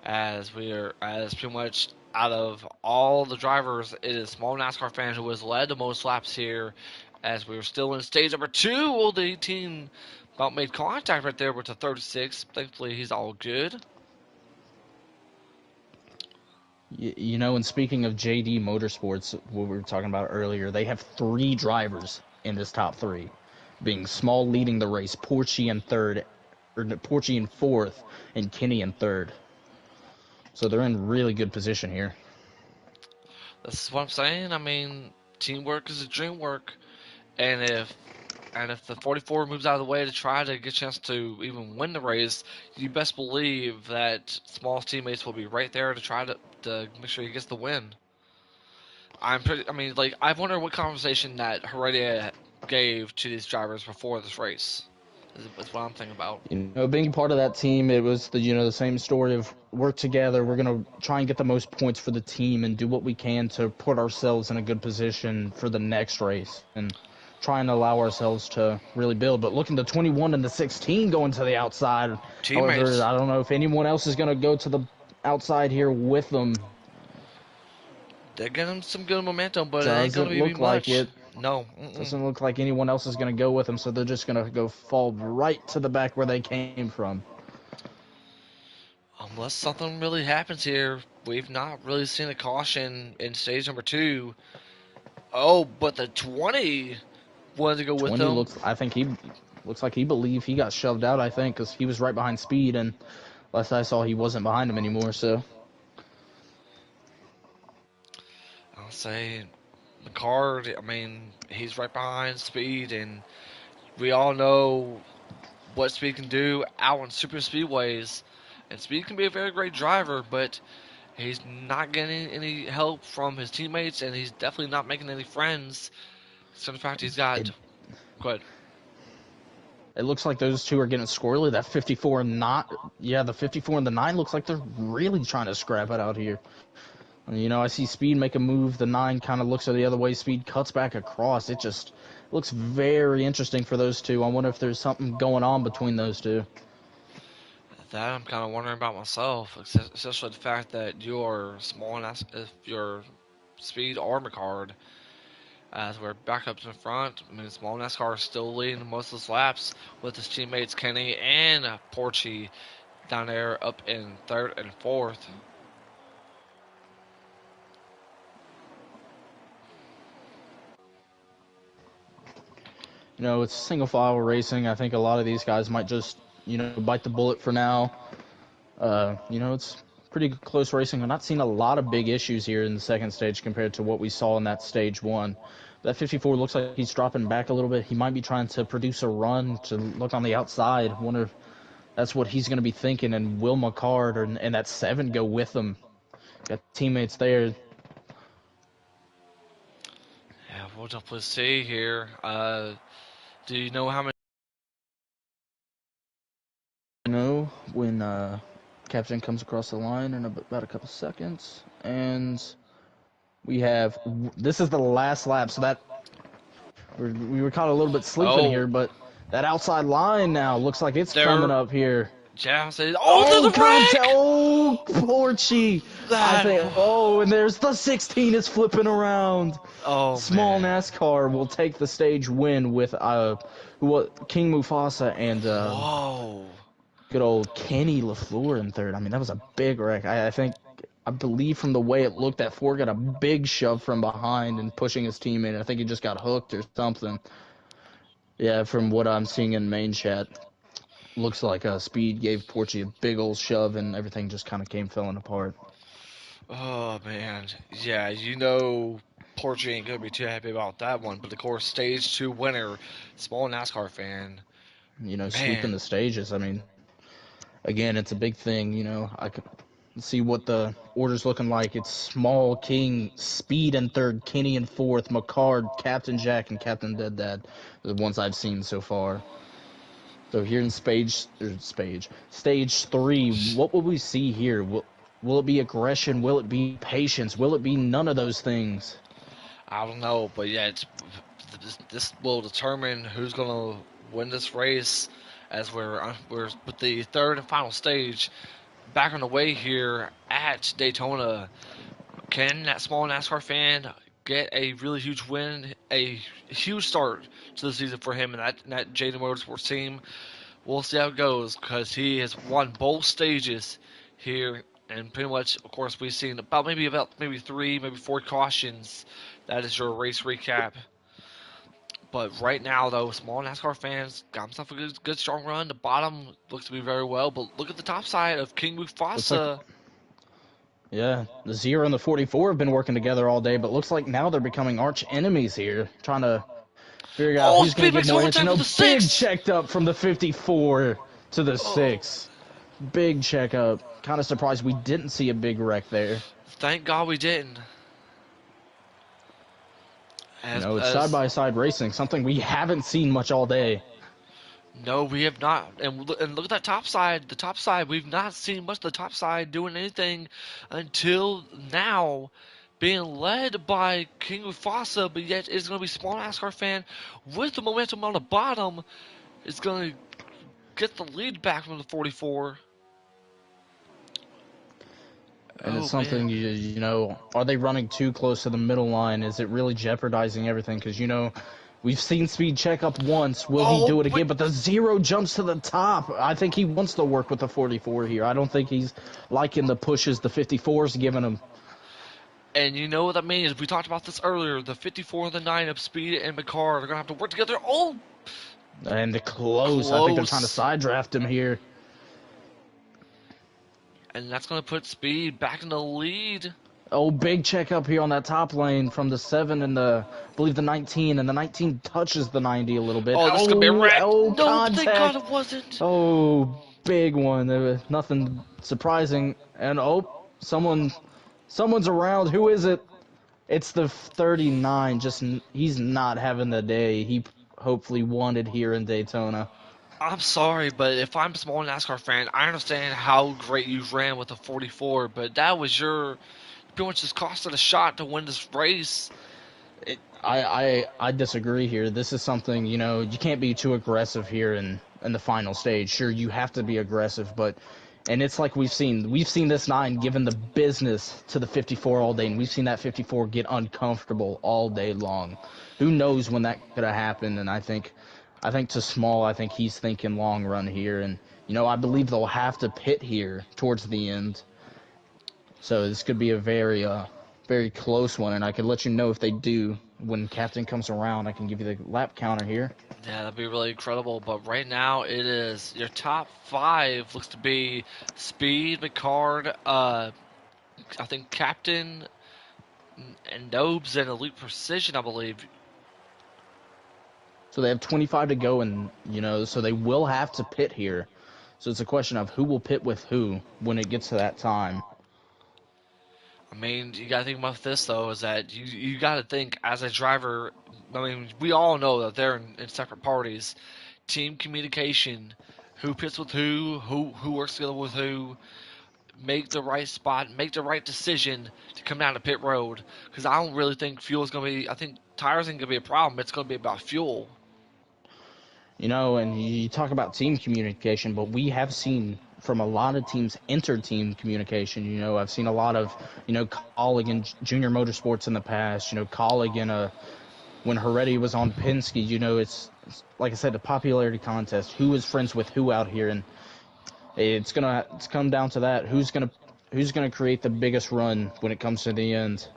As pretty much out of all the drivers, it is small NASCAR fan who has led the most laps here. As we're still in stage number 2, well, the 18 about made contact right there with the 36. Thankfully, he's all good. And speaking of JD Motorsports, what we were talking about earlier, they have 3 drivers in this top 3, being Small leading the race, Porchy in third, or Porchy in fourth, and Kenny in third. So they're in really good position here. This is what I'm saying. I mean, teamwork is a dream work, and if the 44 moves out of the way to try to get a chance to even win the race, you best believe that Small's teammates will be right there to try to make sure he gets the win. I wonder what conversation that Heredia gave to these drivers before this race. Is what I'm thinking about. Being part of that team, it was the same story of work together. We're gonna try and get the most points for the team and do what we can to put ourselves in a good position for the next race and try and allow ourselves to really build. But looking to 21 and the 16 going to the outside. However, Teammates, I don't know if anyone else is gonna go to the outside here with them. they're getting some good momentum, but it ain't gonna Doesn't be look like much. it. No. Doesn't look like anyone else is going to go with them, so they're just going to go fall right to the back where they came from. Unless something really happens here, we've not really seen a caution in stage number 2. Oh, but the 20 wanted to go with 20 them. looks, I think he looks like he believed he got shoved out, I think, because he was right behind Speed, and last I saw, he wasn't behind him anymore, so. I'll say McCard, he's right behind Speed, and we all know what Speed can do out on super speedways. And Speed can be a very great driver, but he's not getting any help from his teammates, and he's definitely not making any friends. So in fact, he's got. It, Go ahead. it looks like those two are getting squirrely. That 54 and not, yeah, the 54 and the 9 looks like they're really trying to scrap it out here. I see Speed make a move. The 9 kind of looks the other way. Speed cuts back across. It just looks very interesting for those two. I wonder if there's something going on between those two. That I'm kind of wondering about myself, especially the fact that you're small enough, if you're Speed or McCard, as we're back up in front. Small NASCAR is still leading most of his laps with his teammates Kenny and Porchy down there up in third and fourth. It's single file racing. I think a lot of these guys might just, bite the bullet for now. It's pretty close racing. We're not seeing a lot of big issues here in the second stage compared to what we saw in that stage 1. That 54 looks like he's dropping back a little bit. He might be trying to produce a run to look on the outside. Wonder if that's what he's going to be thinking. And will McCard and that 7 go with him? Got teammates there. Yeah, we'll definitely see here. Do you know how many? When Captain comes across the line in about a couple seconds. And this is the last lap, so that we were caught a little bit sleeping Oh, here, but that outside line now looks like it's they're coming up here. Yeah, say, oh, there's Oh, a contact! wreck! Oh, Porchy! I That, think. Oh, and there's the 16 is flipping around. oh Small man. NASCAR will take the stage win with what King Mufasa and Whoa. good old Kenny LaFleur in third. I mean, that was a big wreck. I believe from the way it looked, that Ford got a big shove from behind and pushing his teammate. I think he just got hooked or something. Yeah, from what I'm seeing in main chat, looks like Speed gave Porchy a big old shove and everything just kind of came falling apart. Oh man. Yeah, Porgy ain't gonna be too happy about that one. But of course, stage two winner, small NASCAR fan. You know, sweeping Man, the stages. I mean, again, it's a big thing. You know, I can see what the order's looking like. It's Small, King, Speed in third, Kenny in fourth, McCard, Captain Jack, and Captain Dead Dad. The ones I've seen so far. So here in stage three, what will we see here? Will it be aggression? Will it be patience? Will it be none of those things? I don't know, but yeah, this will determine who's gonna win this race. As we're with the third and final stage back on the way here at Daytona. Can that small NASCAR fan get a really huge win, a huge start to the season for him and that Jaden Motorsports team? We'll see how it goes because he has won both stages here, and pretty much, of course, we've seen about maybe three, maybe four cautions. That is your race recap. But right now, though, small NASCAR fans got himself a good strong run. The bottom looks to be very well, but look at the top side of King Looks like Mufasa. yeah, the Zero and the 44 have been working together all day, but looks like now they're becoming arch enemies here, trying to figure out Oh, who's going to get Speedback's more going inches. time for No, the big six. checked up from the 54 to the Oh, 6. Big check up. Kind of surprised we didn't see a big wreck there. thank God we didn't. You As know, it's side as by side racing, something we haven't seen much all day. No, we have not. And look at that top side. The top side, we've not seen much of the top side doing anything until now, being led by King Mufasa, but yet it's going to be small NASCAR fan with the momentum on the bottom. It's going to get the lead back from the 44. And it's Oh man. something, you know, are they running too close to the middle line? Is it really jeopardizing everything? Because, you know, we've seen Speed check up once. Will he Oh, do it but again? But the Zero jumps to the top. I think he wants to work with the 44 here. I don't think he's liking the pushes the 54's giving him. and you know what that means? We talked about this earlier. The 54 and the 9 of Speed and McCart are going to have to work together. Oh, And the close. I think they're trying to close. side draft him here. And that's going to put Speed back in the lead. Oh, big check up here on that top lane from the 7 and I believe the 19. And the 19 touches the 90 a little bit. Oh, this is gonna be a Oh, wreck. oh, No, thank God contact. it wasn't. Oh, big one. Nothing surprising. And oh, someone's around. Who is it? It's the 39. He's not having the day he hopefully wanted here in Daytona. I'm sorry, but if I'm a small NASCAR fan, I understand how great you ran with the 44, but that was your pretty much just costed a shot to win this race. I disagree here. This is something, you know, you can't be too aggressive here in the final stage. Sure, you have to be aggressive, but and it's like we've seen this 9 given the business to the 54 all day, and we've seen that 54 get uncomfortable all day long. Who knows when that could have happened? And I think to Small, I think he's thinking long run here, and you know, I believe they'll have to pit here towards the end. So this could be a very close one, and I can let you know if they do when Captain comes around. I can give you the lap counter here. Yeah, that'd be really incredible. But right now, it is your top five looks to be Speed, McCard, I think Captain, and Nobes, and Elite Precision, I believe. So they have 25 to go, and you know, so they will have to pit here. So it's a question of who will pit with who when it gets to that time. I mean, you gotta think about this though, is that you gotta think as a driver. I mean, we all know that they're in separate parties. Team communication, who pits with who works together with who, make the right spot, make the right decision to come down the pit road. Because I don't really think fuel is gonna be. I think tires ain't gonna be a problem. It's gonna be about fuel. And you talk about team communication, but we have seen from a lot of teams inter-team communication. I've seen a lot of, Colleague in Junior Motorsports in the past. Colleague in when Heredia was on Penske. It's like I said, the popularity contest. Who is friends with who out here, and it's come down to that. Who's gonna create the biggest run when it comes to the end?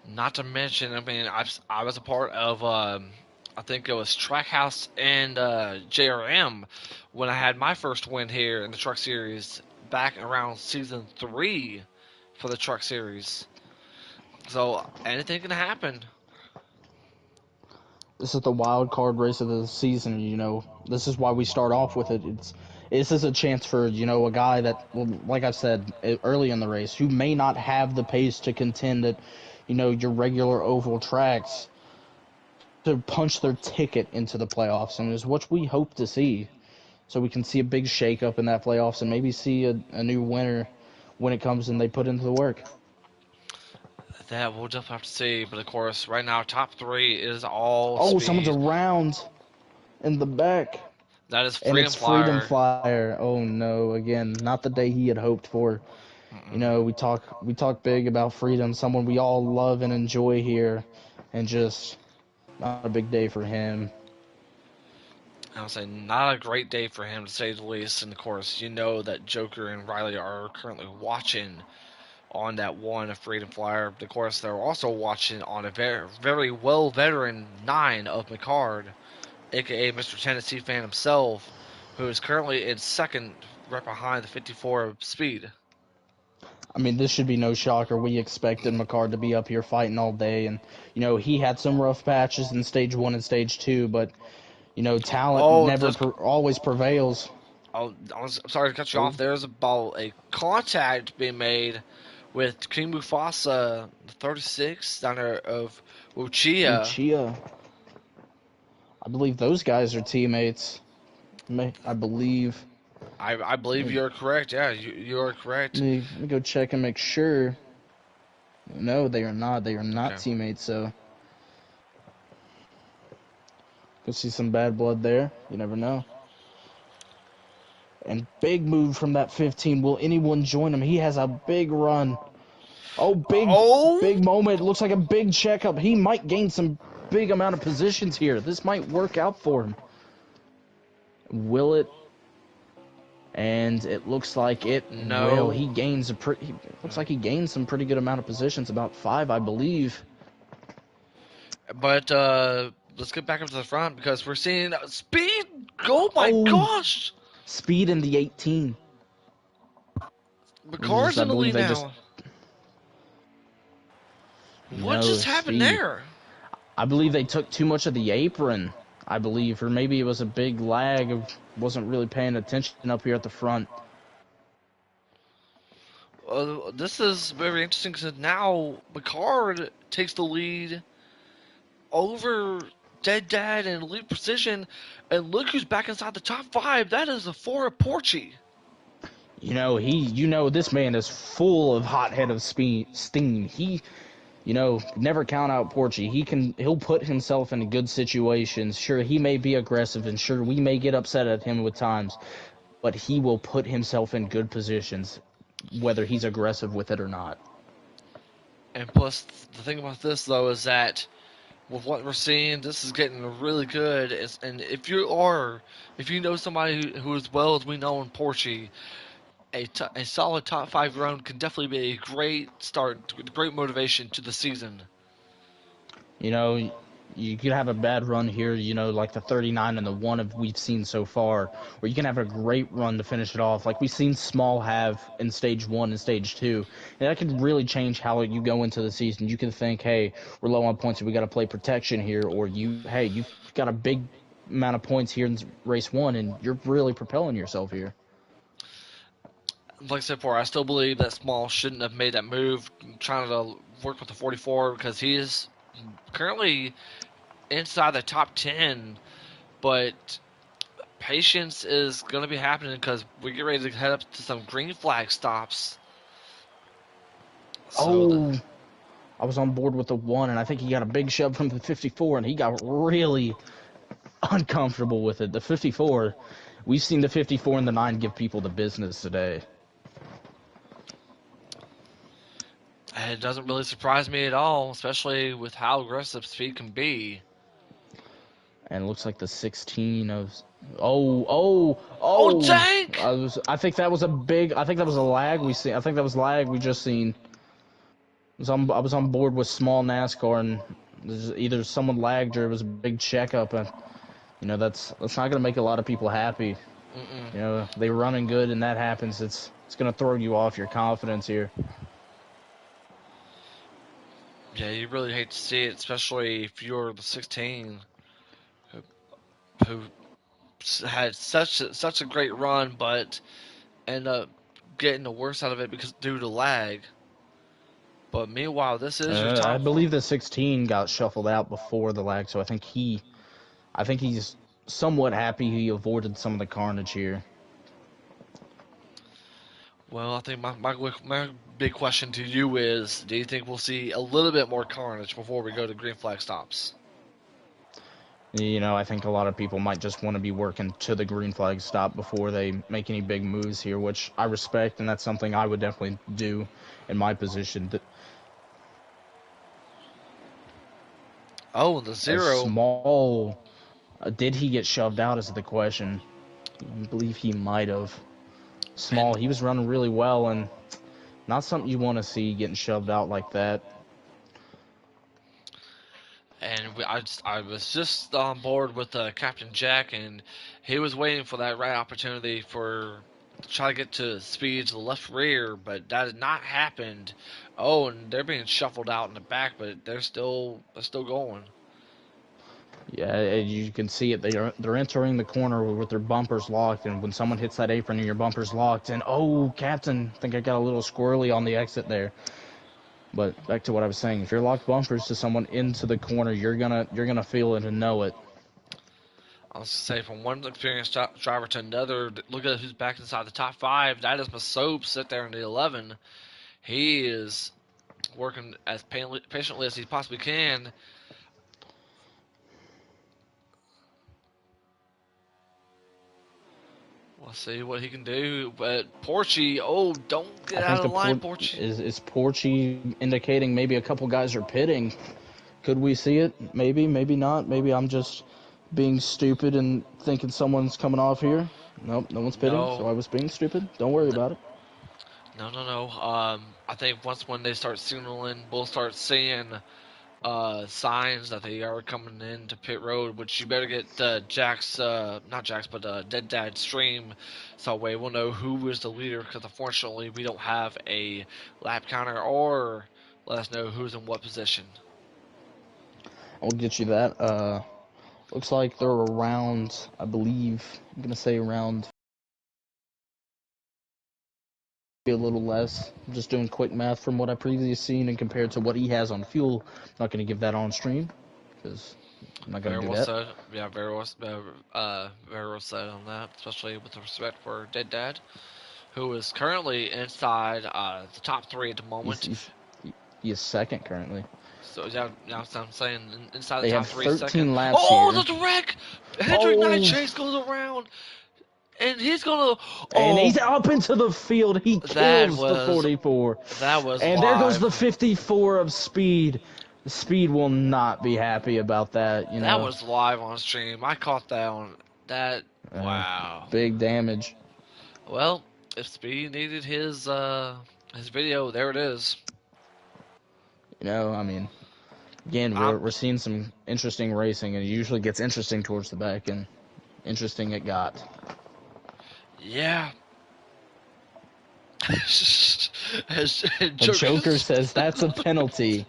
Not to mention, I mean, I was a part of, I think it was Trackhouse and JRM when I had my first win here in the Truck Series back around season 3 for the Truck Series. So anything can happen. This is the wild card race of the season. This is why we start off with it. This is a chance for a guy that, well, like I said early in the race, who may not have the pace to contend at your regular oval tracks, to punch their ticket into the playoffs, and is what we hope to see. So we can see a big shakeup in that playoffs and maybe see a new winner when it comes and they put into the work. That we'll definitely have to see. But of course, right now, top 3 is all Oh, someone's speed. around in the back. That is And Freedom it's Freedom Flyer. Flyer. Oh no, again, not the day he had hoped for. Mm-mm. We talk big about Freedom, someone we all love and enjoy here, and just not a big day for him. I would say not a great day for him to say the least. And of course, you know that Joker and Riley are currently watching on that one Freedom Flyer. Of course, they're also watching on a very, very well veteran 9 of McCard, aka Mr. Tennessee Fan himself, who is currently in second, right behind the 54 speed. I mean, this should be no shocker. We expected McCard to be up here fighting all day, and he had some rough patches in stage one and stage two, but talent Oh, never always prevails. I'm sorry to cut you Oh, off. There's about a contact being made with King Mufasa 36 down there of Uchia. Uchiha. I believe those guys are teammates. I believe. I Let believe me, you're correct. Yeah, you are correct. let me go check and make sure. No, they are not. They are not Okay. teammates. So could see some bad blood there. You never know. And big move from that 15. Will anyone join him? He has a big run. Oh, Oh, big moment. Looks like a big checkup. He might gain some big amount of positions here. This might work out for him. Will it? And it looks like it will. no. Looks like he gains some pretty good amount of positions, about 5, I believe. But let's get back up to the front because we're seeing speed. Oh my Oh, gosh! speed in the 18. The It was just, car's I in the believe lead they just now. What just happened speed. there? I believe they took too much of the apron. I believe, or maybe it was a big lag of wasn't really paying attention up here at the front. This is very interesting because now Picard takes the lead over Dead Dad and Elite Precision, and look who's back inside the top 5. That is a Fora Porchy. This man is full of hot-headed steam. He, never count out Porchy. He'll put himself in good situations. Sure, he may be aggressive, and sure, we may get upset at him with times, but he will put himself in good positions, whether he's aggressive with it or not. And plus, the thing about this though is that with what we're seeing, this is getting really good. And if you know somebody who as well as we know in Porchy, a solid top 5 round can definitely be a great start, great motivation to the season. You know, you could have a bad run here, like the 39 and the 1 of we've seen so far, or you can have a great run to finish it off, like we've seen Small have in stage 1 and stage 2. And that could really change how you go into the season. You can think, hey, we're low on points, so we got to play protection here, or you've got a big amount of points here in race 1, and you're really propelling yourself here. Like I said before, I still believe that Small shouldn't have made that move, trying to work with the 44 because he is currently inside the top 10. But patience is going to be happening because we get ready to head up to some green flag stops. So Oh, I was on board with the 1, and I think he got a big shove from the 54, and he got really uncomfortable with it. The 54, we've seen the 54 and the 9 give people the business today. And it doesn't really surprise me at all, especially with how aggressive speed can be. And it looks like the 16 of oh oh Oh, oh tank! I think that was a big I think that was a lag we see I think that was lag we just seen. I was on board with small NASCAR and either someone lagged or it was a big checkup and that's not gonna make a lot of people happy. Mm-mm. They were running good and that happens. It's gonna throw you off your confidence here. Yeah, you really hate to see it, especially if you're the 16 who, who had such a great run, but end up getting the worst out of it because due to lag. But meanwhile, this is your I top. believe the 16 got shuffled out before the lag, so I think he's somewhat happy he avoided some of the carnage here. Well, I think my big question to you is: do you think we'll see a little bit more carnage before we go to green flag stops? I think a lot of people might just want to be working to the green flag stop before they make any big moves here, which I respect, and that's something I would definitely do in my position. Oh, the As zero. small, did he get shoved out is the question. I believe he might have. Small, And he was running really well, and not something you want to see getting shoved out like that. I was just on board with Captain Jack, and he was waiting for that right opportunity for to try to get to speed to the left rear, but that had not happened. Oh, and they're being shuffled out in the back, but they're still going. Yeah, you can see it. They're entering the corner with their bumpers locked, and when someone hits that apron and your bumper's locked, and oh, Captain, I think I got a little squirrely on the exit there. But back to what I was saying, if you're locked bumpers to someone into the corner, you're gonna feel it and know it. I'll say from one experienced driver to another. Look at who's back inside the top five. That is Masope sit there in the 11. He is working as patiently as he possibly can. We'll see what he can do. But Porchy, oh, don't get I out think of the the line, port Porchy. is Porchy indicating maybe a couple guys are pitting. Could we see it? Maybe, maybe not. Maybe I'm just being stupid and thinking someone's coming off here. Nope, no one's pitting, so No, I was being stupid. Don't worry about it. no. I think once when they start signaling, we'll start seeing signs that they are coming into pit road. Which you better get Jack's, not Jack's, but Dead Dad stream, so that way we'll know who is the leader. Because unfortunately, we don't have a lap counter or let us know who's in what position. I'll get you that. Looks like they're around, I believe, I'm gonna say around a little less. I'm just doing quick math from what I previously seen and compared to what he has on fuel. I'm not gonna give that on stream because I'm not gonna Very do well that. said. Yeah, very well said on that, especially with the respect for Dead Dad, who is currently inside the top three at the He's moment. he's he is second currently. So yeah, now I'm saying inside the They have top three second. 13 laps Oh, here. that's a wreck! Hendrick Night Oh, Chase goes around, and he's gonna. and Oh, he's up into the field. He that kills the was 44. that was And there goes the live. 54 of speed. Speed will not be happy about That was live on stream. I caught that on that. Uh, Wow. big damage. Well, if Speed needed his video, there it is. I mean, again, I'm we're seeing some interesting racing, and it usually gets interesting towards the back, and interesting it got. Yeah. As A Joker Joker's. says that's a penalty.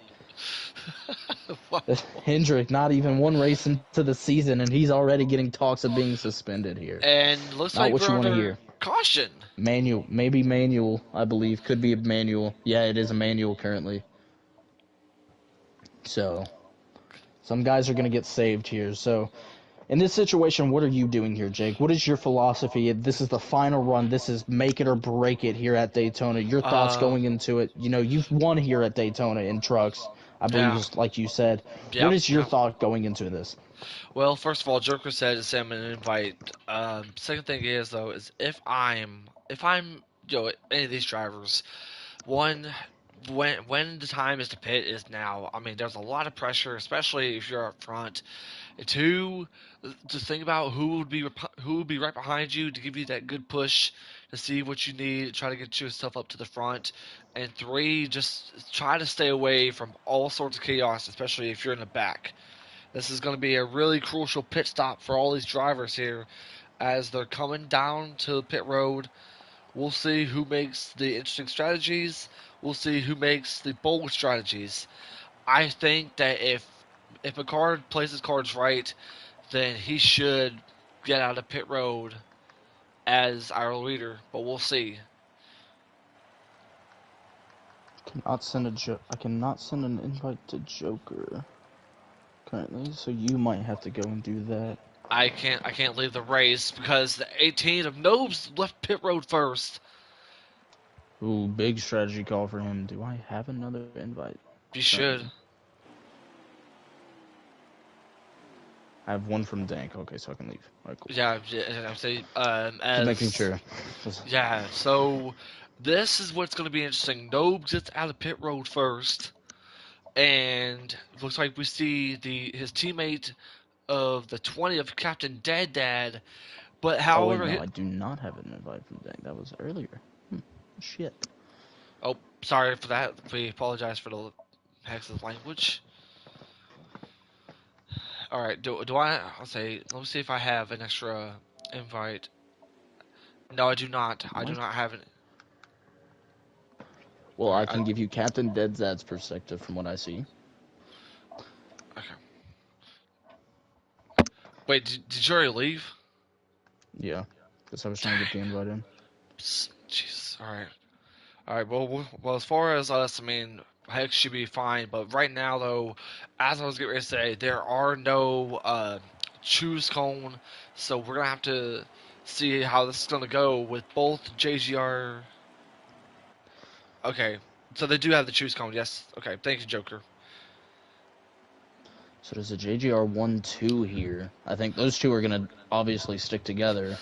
Wow. Hendrick, not even one race into the season, and he's already getting talks of being suspended here. And looks Not like what we're you want to under hear. caution. Manual, maybe manual, I believe. Could be a manual. Yeah, it is a manual currently. So, some guys are going to get saved here. So, in this situation, what are you doing here, Jake? What is your philosophy? This is the final run. This is make it or break it here at Daytona. Your thoughts Uh, going into it. You've won here at Daytona in trucks. I believe, Yeah. just like you said. What Yep. is your Yep. thought going into this? Well, first of all, Joker said to send him an invite. Second thing is though is if I'm any of these drivers, one when the time is to pit is now. I mean, there's a lot of pressure, especially if you're up front. And two, just think about who would be right behind you to give you that good push to see what you need, try to get yourself up to the front. And three, just try to stay away from all sorts of chaos, especially if you're in the back. This is going to be a really crucial pit stop for all these drivers here as they're coming down to pit road. We'll see who makes the interesting strategies. We'll see who makes the bold strategies. I think that if a card plays his cards right, then he should get out of pit road as our leader. But we'll see. I cannot send an invite to Joker currently, so you might have to go and do that. I can't leave the race because the 18 of Nobes left pit road first. Ooh, big strategy call for him. Do I have another invite You should. currently? I have one from Dank. Okay, so I can leave. Alright, cool. Yeah, yeah, I'm saying Just making as sure. yeah. So this is what's going to be interesting. Nobes gets out of pit road first, and looks like we see the his teammate of the 20 of Captain Dad Dad. But Oh wait, however, no, I do not have an invite from Dank. That was earlier. Shit. oh, sorry for that. We apologize for the hex of language. All right, do I? I'll say. Let me see if I have an extra invite. No, I do not. I do Mike? not have it. Well, All I right. can give you Captain Deadzad's perspective from what I see. Okay. Wait, did you already leave? Yeah, because I was trying to get Dang. the invite in. Jeez. All right. All right. Well, as far as us, I mean, hex should be fine. But right now, though, as I was getting ready to say, there are no choose cone, so we're gonna have to see how this is gonna go with both JGR. Okay. So they do have the choose cone. Yes. Okay. Thank you, Joker. So there's a JGR 1-2 here. I think those two are going to obviously stick together.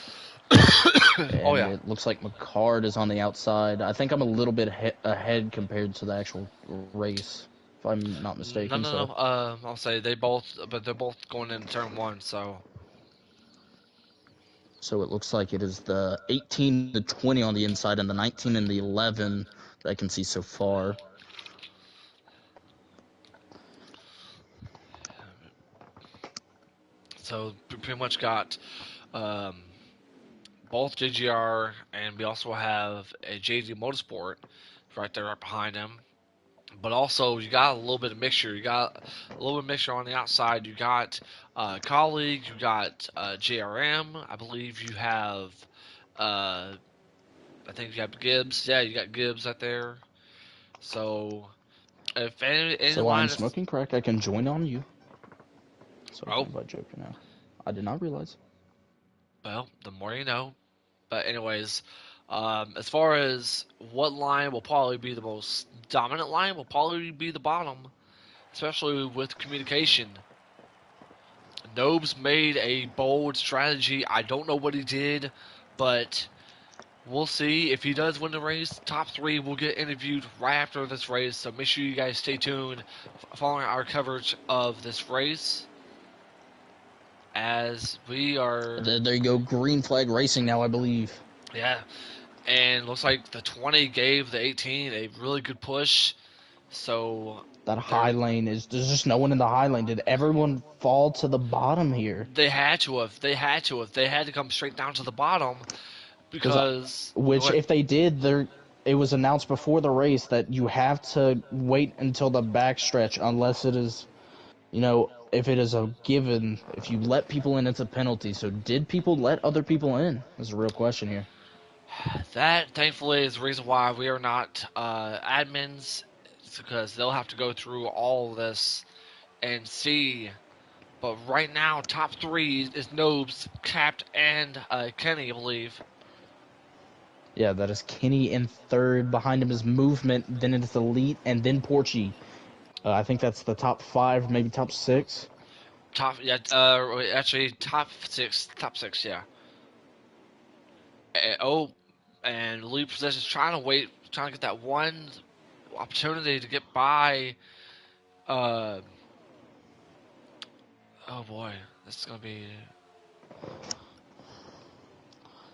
Oh And yeah. it looks like McCard is on the outside. I think I'm a little bit ahead compared to the actual race, if I'm not No, mistaken. no, So, no. I'll say they both, but they're both going into turn one. So so it looks like it is the 18 to 20 on the inside and the 19 and the 11 that I can see so far. pretty much got um, both JGR, and we also have a JD Motorsport right there, right behind him. But also, you got a little bit of mixture. You got a little bit of mixture on the outside. You got colleague. You got JRM. I believe you have. Uh, I think you have Gibbs. Yeah, you got Gibbs out there. So if any So I'm line is smoking crack. I can join on you. So I can oh invite Joker now. I did not realize. well, the more you know. But anyways, as far as what line will probably be the most dominant line, will probably be the bottom, especially with communication. Nobes made a bold strategy. I don't know what he did, but we'll see if he does win the race. Top three will get interviewed right after this race, so make sure you guys stay tuned following our coverage of this race as we are. There you go. Green flag racing now, I believe. Yeah, and looks like the 20 gave the 18 a really good push. So That there, high lane is there's just no one in the high lane. Did everyone fall to the bottom here? they had to have. They had to have. They had to come straight down to the bottom Because because. Go which ahead. if they did, there it was announced before the race that you have to wait until the backstretch unless it is, if it is a given. If you let people in, it's a penalty. So did people let other people in? That's a real question here. That thankfully is the reason why we are not admins. It's because they'll have to go through all of this and see. But right now, top three is Nobes, Capped, and Kenny, I believe. Yeah, that is Kenny in third. Behind him is Movement. Then it's Elite, and then Porchy. I think that's the top 5, maybe top 6. Top, yeah, actually top six, yeah. Oh, and lead possessions trying to get that one opportunity to get by. Uh, oh boy, this is gonna be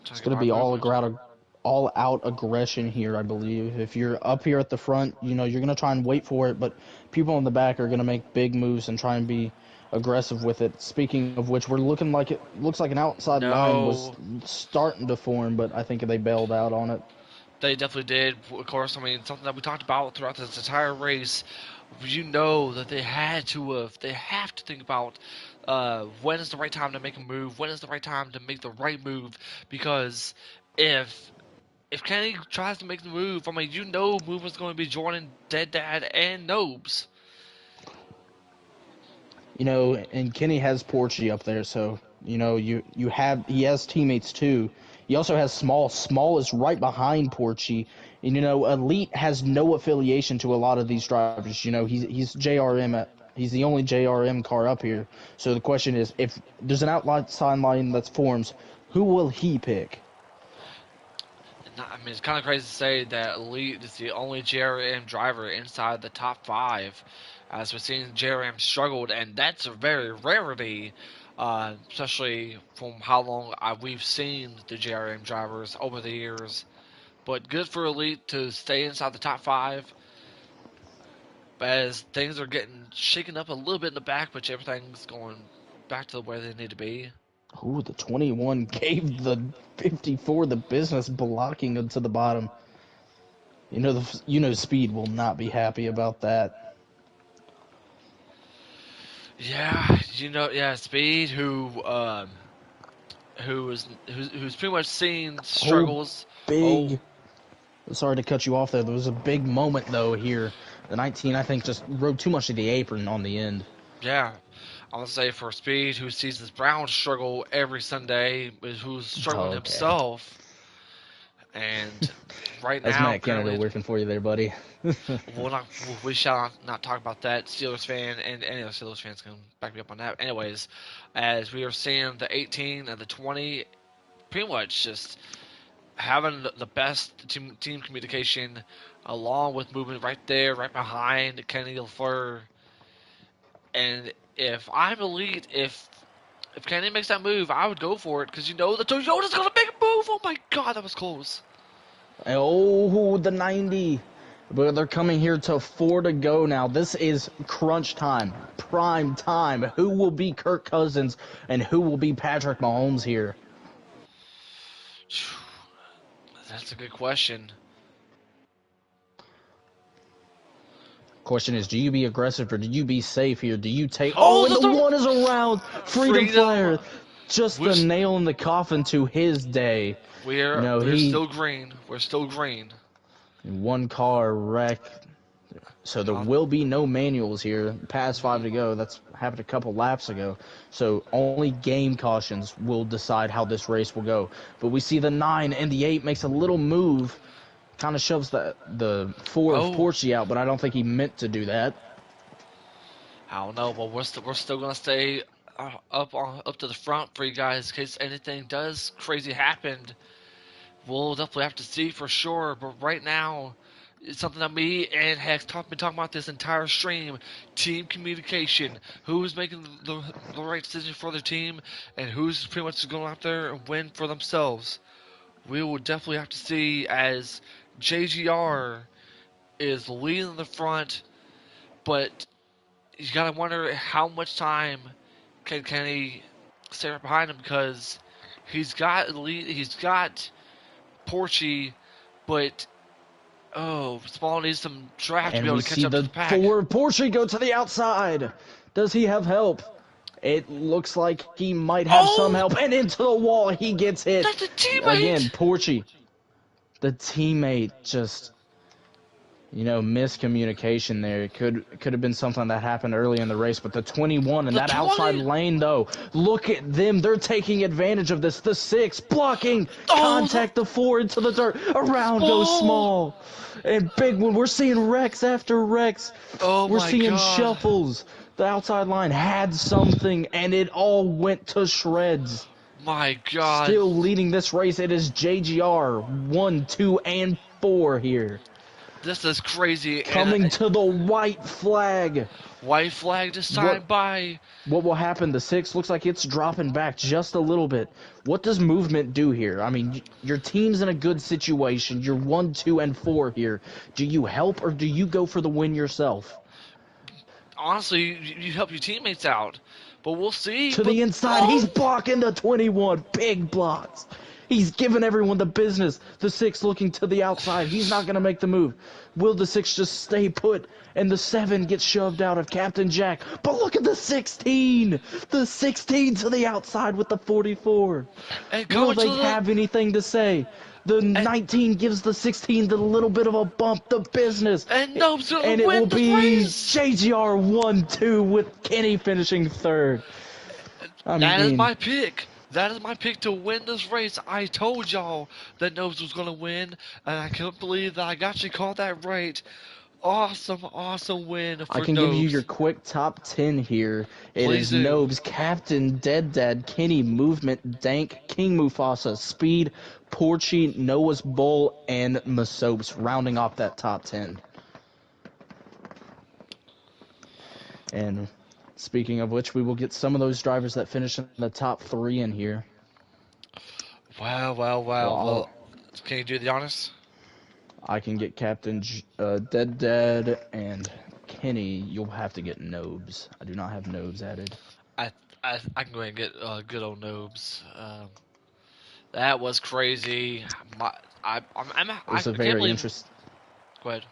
trying It's to get going to by be movement. all out aggression here, I believe. If you're up here at the front, you're going to try and wait for it, but people in the back are going to make big moves and try and be aggressive with it. Speaking of which, we're looking like it looks like an outside line was No, starting to form, but I think they bailed out on it. they definitely did. Of course, I mean something that we talked about throughout this entire race. You know that they have to think about when is the right time to make a move, when is the right time to make the right move, because if Kenny tries to make the move, I mean, movement's going to be joining Dead Dad and Nobes. And Kenny has Porchy up there, so you have he has teammates too. He also has Small. Small is right behind Porchy, and Elite has no affiliation to a lot of these drivers. He's JRM. He's the only JRM car up here. So the question is, if there's an outside line that forms, who will he pick? I mean, it's kind of crazy to say that Elite is the only JRM driver inside the top five, as we've seen JRM struggled, and that's a very rarity, especially from how long we've seen the JRM drivers over the years. But good for Elite to stay inside the top five, as things are getting shaken up a little bit in the back, but everything's going back to where they need to be. Ooh, the 21 gave the 54 the business, blocking him to the bottom. Speed will not be happy about that. Yeah, yeah, Speed, who's pretty much seen Oh, struggles. Oh, big. Sorry to cut you off there. There was a big moment though here. The 19, I think, just rode too much of the apron on the end. yeah. I'm gonna say for Speed, who sees his Brown struggle every Sunday, who's struggling Okay, himself, and right that's now Matt Canada currently, working for you there, buddy. we shall not talk about that. Steelers fan and any other Steelers fans can back me up on that. Anyways, as we are seeing the 18 and the 20, pretty much just having the best team communication, along with moving right there, right behind Kenny LaFleur. And if I'm elite, if Kenny makes that move, I would go for it because the Toyota's gonna make a move. Oh my god, that was close. Oh, the 90. But they're coming here to 4 to go now. This is crunch time, prime time. Who will be Kirk Cousins and who will be Patrick Mahomes here? That's a good question. Question is, do you be aggressive or do you be safe here? Do you take... Oh, Oh, and the there's a one is around. Freedom freedom. Flare. Just We're the nail in the coffin to his day. we're He... still green. We're still green. One car wreck. So there Uh, will be no manuals here. Past 5 to go. That's happened a couple laps ago. So only game cautions will decide how this race will go. But we see the 9 and the 8 makes a little move. Kind of shoves the 4 of oh, Porchy out, but I don't think he meant to do that. I don't know, but we're still gonna stay up to the front for you guys in case anything does crazy happen. We'll definitely have to see for sure. But right now, it's something that me and Hex been talking about this entire stream. Team communication. Who's making the right decision for their team, and who's pretty much going out there and win for themselves. We will definitely have to see as JGR is leading the front, but you gotta wonder how much time can he stay right behind him because he's got Porchy, but Small needs some draft to be And able we to catch see up to the the pack. 4 Porchy go to the outside. Does he have help? It looks like he might have some Oh, help. And into the wall, he gets hit. that's a teammate. Again, Porchy, the teammate, just Miscommunication there. It could have been something that happened early in the race, but the 21 and The that outside 20. lane though, look at them. They're taking advantage of this. The 6 blocking Oh, contact the 4 into the dirt. Around goes small. Small. And big one. We're seeing wrecks after wrecks. Oh We're my seeing God. shuffles. The outside line had something and it all went to shreds. My God. Still leading this race, it is JGR 1, 2, and 4 here. This is crazy. And Coming to the white flag. white flag this What time by. what will happen? The 6 looks like it's dropping back just a little bit. What does movement do here? I mean, your team's in a good situation. You're 1, 2, and 4 here. Do you help or do you go for the win yourself? Honestly, you help your teammates out. But we'll see. To But the inside, he's oh, blocking the 21. Big blocks. He's giving everyone the business. The 6 looking to the outside. He's not going to make the move. Will the 6 just stay put? And the 7 gets shoved out of Captain Jack. But look at the 16. The 16 to the outside with the 44. and Will coming to they the. have anything to say? The And, 19 gives the 16 the little bit of a bump, the business. and Nope's gonna And it will win this be race. JGR 1-2 with Kenny finishing third. I That is mean, my pick. That is my pick to win this race. I told y'all that Nose was gonna win, and I can't believe that I actually called that right. Awesome, awesome win I for can give you your Nobes. quick top 10 here. It Please is do. Nobes, Captain, Dead Dad, Kenny, Movement, Dank, King Mufasa, Speed, Porchy, Noah's Bull, and Masopes, rounding off that top 10. And speaking of which, we will get some of those drivers that finish in the top 3 in here. Wow, wow, So wow. Well, can you do the honors? I can get Captain Dead Dad and Kenny. You'll have to get Nobes. I do not have Nobes added. I can go ahead and get good old Nobes. That was crazy. My, It was a I can't very believe. interesting. Go ahead.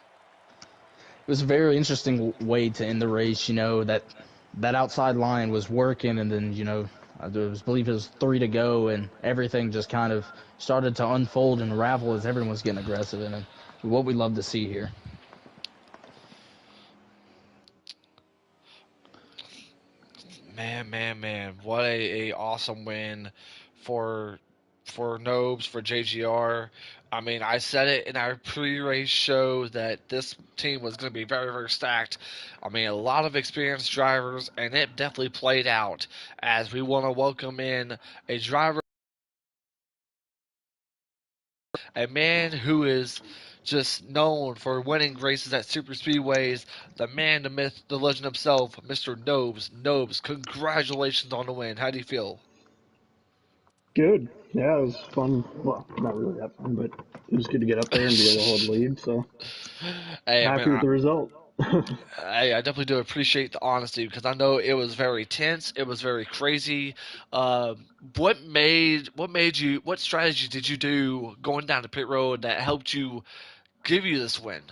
It was a very interesting way to end the race. That outside line was working, and then believe it was 3 to go, and everything just kind of started to unfold and ravel as everyone was getting aggressive in it. What we love to see here. Man, man, man! What a awesome win for Nobes for JGR. I mean, I said it in our pre-race show that this team was going to be very, very stacked. I mean, a lot of experienced drivers, and it definitely played out as we want to welcome in a driver, a man who is just known for winning races at super speedways, the man, the myth, the legend himself, Mr. Nobes. Nobes, congratulations on the win. How do you feel? Good. Yeah, it was fun. Well, not really that fun, but it was good to get up there and be able to hold the lead. So Hey, man, happy with the result. I definitely do appreciate the honesty because I know it was very tense. It was very crazy. What strategy did you do going down the pit road that helped you give you this win?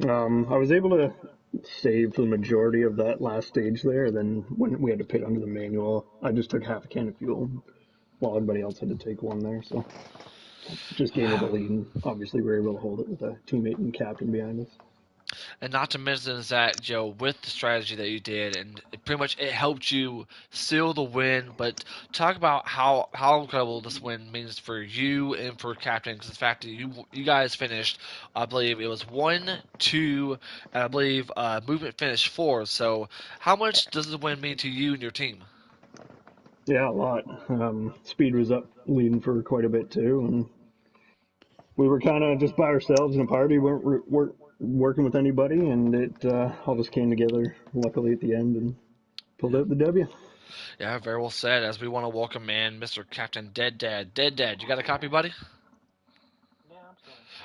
I was able to save for the majority of that last stage there. Then when we had to pit under the manual, I just took half a can of fuel while everybody else had to take one there. So just gave me the lead. And obviously, we were able to hold it with a teammate and captain behind us. And not to mention is that Joe, with the strategy that you did, and pretty much it helped you seal the win. But talk about how incredible this win means for you and for captain, because the fact that you guys finished, I believe it was 1, 2, and I believe movement finished 4. So how much does the win mean to you and your team? Yeah, a lot. Speed was up leading for quite a bit too, and we were kind of just by ourselves in a party. We weren't working with anybody, and it all just came together luckily at the end and pulled Yeah. out the W. Yeah, very well said. As we want to welcome in Mr. Captain Dead Dad. Dead Dad, you got a copy, buddy?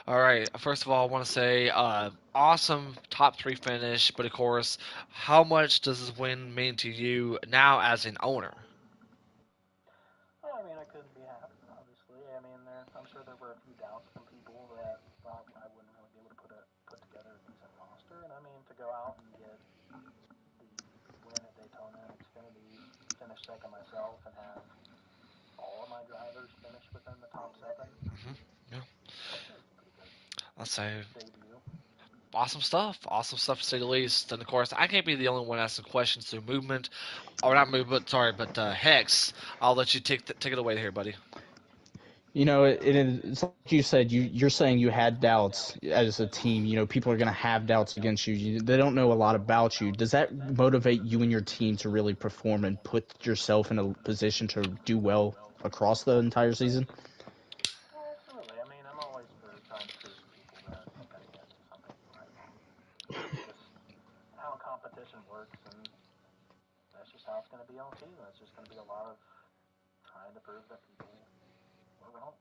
All right. First of all, I want to say awesome top 3 finish, but of course, how much does this win mean to you now as an owner? Hmm. Yeah, I'll say. Awesome stuff to say the least. And of course, I can't be the only one asking questions through movement, or not movement. Sorry, but Hex. I'll let you take it away here, buddy. It's like you said. You're saying you had doubts as a team. People are going to have doubts against you. They don't know a lot about you. Does that motivate you and your team to really perform and put yourself in a position to do well across the entire season? Absolutely. I mean, I'm always for trying to prove to people that I can't do something right. It's just how competition works, and that's just how it's going to be on the season. It's just going to be a lot of trying to prove that people were wrong.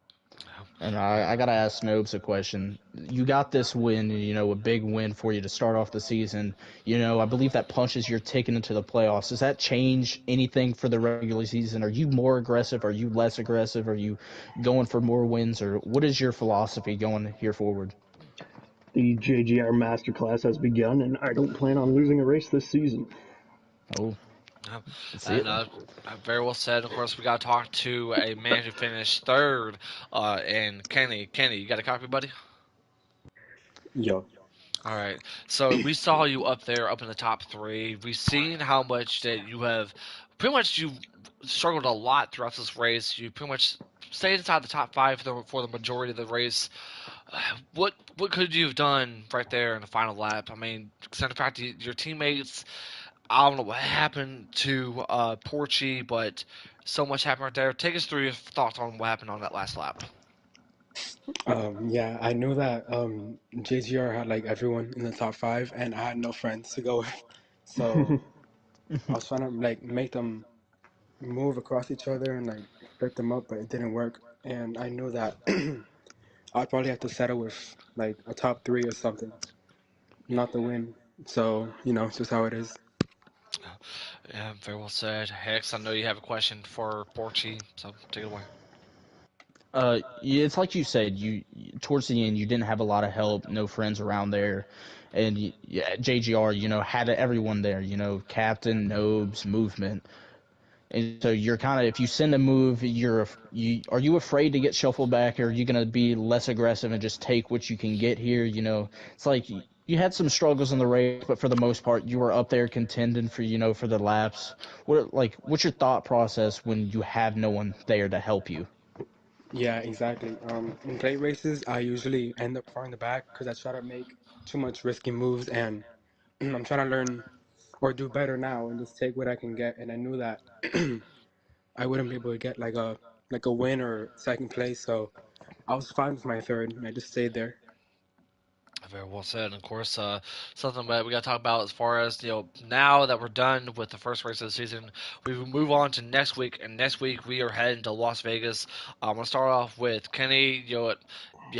And I gotta ask Snopes a question. You got this win, a big win for you to start off the season. I believe that punches your ticket into the playoffs. Does that change anything for the regular season? Are you more aggressive? Are you less aggressive? Are you going for more wins? Or what is your philosophy going here forward? The JGR Masterclass has begun, and I don't plan on losing a race this season. Oh, Uh, let's see And it. very well said. Of course, we got to talk to a man who finished third. And Kenny, you got a copy, buddy? Yo. All right. So we saw you up there, up in the top three. We've seen how much that you have, pretty much you struggled a lot throughout this race. You pretty much stayed inside the top five for the majority of the race. What could you have done right there in the final lap? I mean, considering the fact that your teammates, I don't know what happened to Porchy, but so much happened right there. Take us through your thoughts on what happened on that last lap. Yeah, I knew that JGR had like everyone in the top five, and I had no friends to go with. So I was trying to like make them move across each other and like split them up, but it didn't work. And I knew that I'd probably have to settle with like a top three or something, not the win. So, it's just how it is. Yeah, very well said. Hex, I know you have a question for Porchy, so take it away. Yeah, it's like you said. Towards the end, you didn't have a lot of help, no friends around there, and yeah, JGR, had everyone there. Captain, Nobes, movement. And so you're kind of, if you send a move, are you afraid to get shuffled back, or are you gonna be less aggressive and just take what you can get here? It's like you had some struggles in the race, but for the most part, you were up there contending for the laps. What's your thought process when you have no one there to help you? Yeah, exactly. In plate races, I usually end up far in the back because I try to make too much risky moves, and I'm trying to learn or do better now and just take what I can get. And I knew that I wouldn't be able to get like a win or second place, so I was fine with my third, and I just stayed there. Very well said. And of course, something that we got to talk about as far as now that we're done with the first race of the season, we will move on to next week. And next week we are heading to Las Vegas. I'm gonna start off with Kenny. You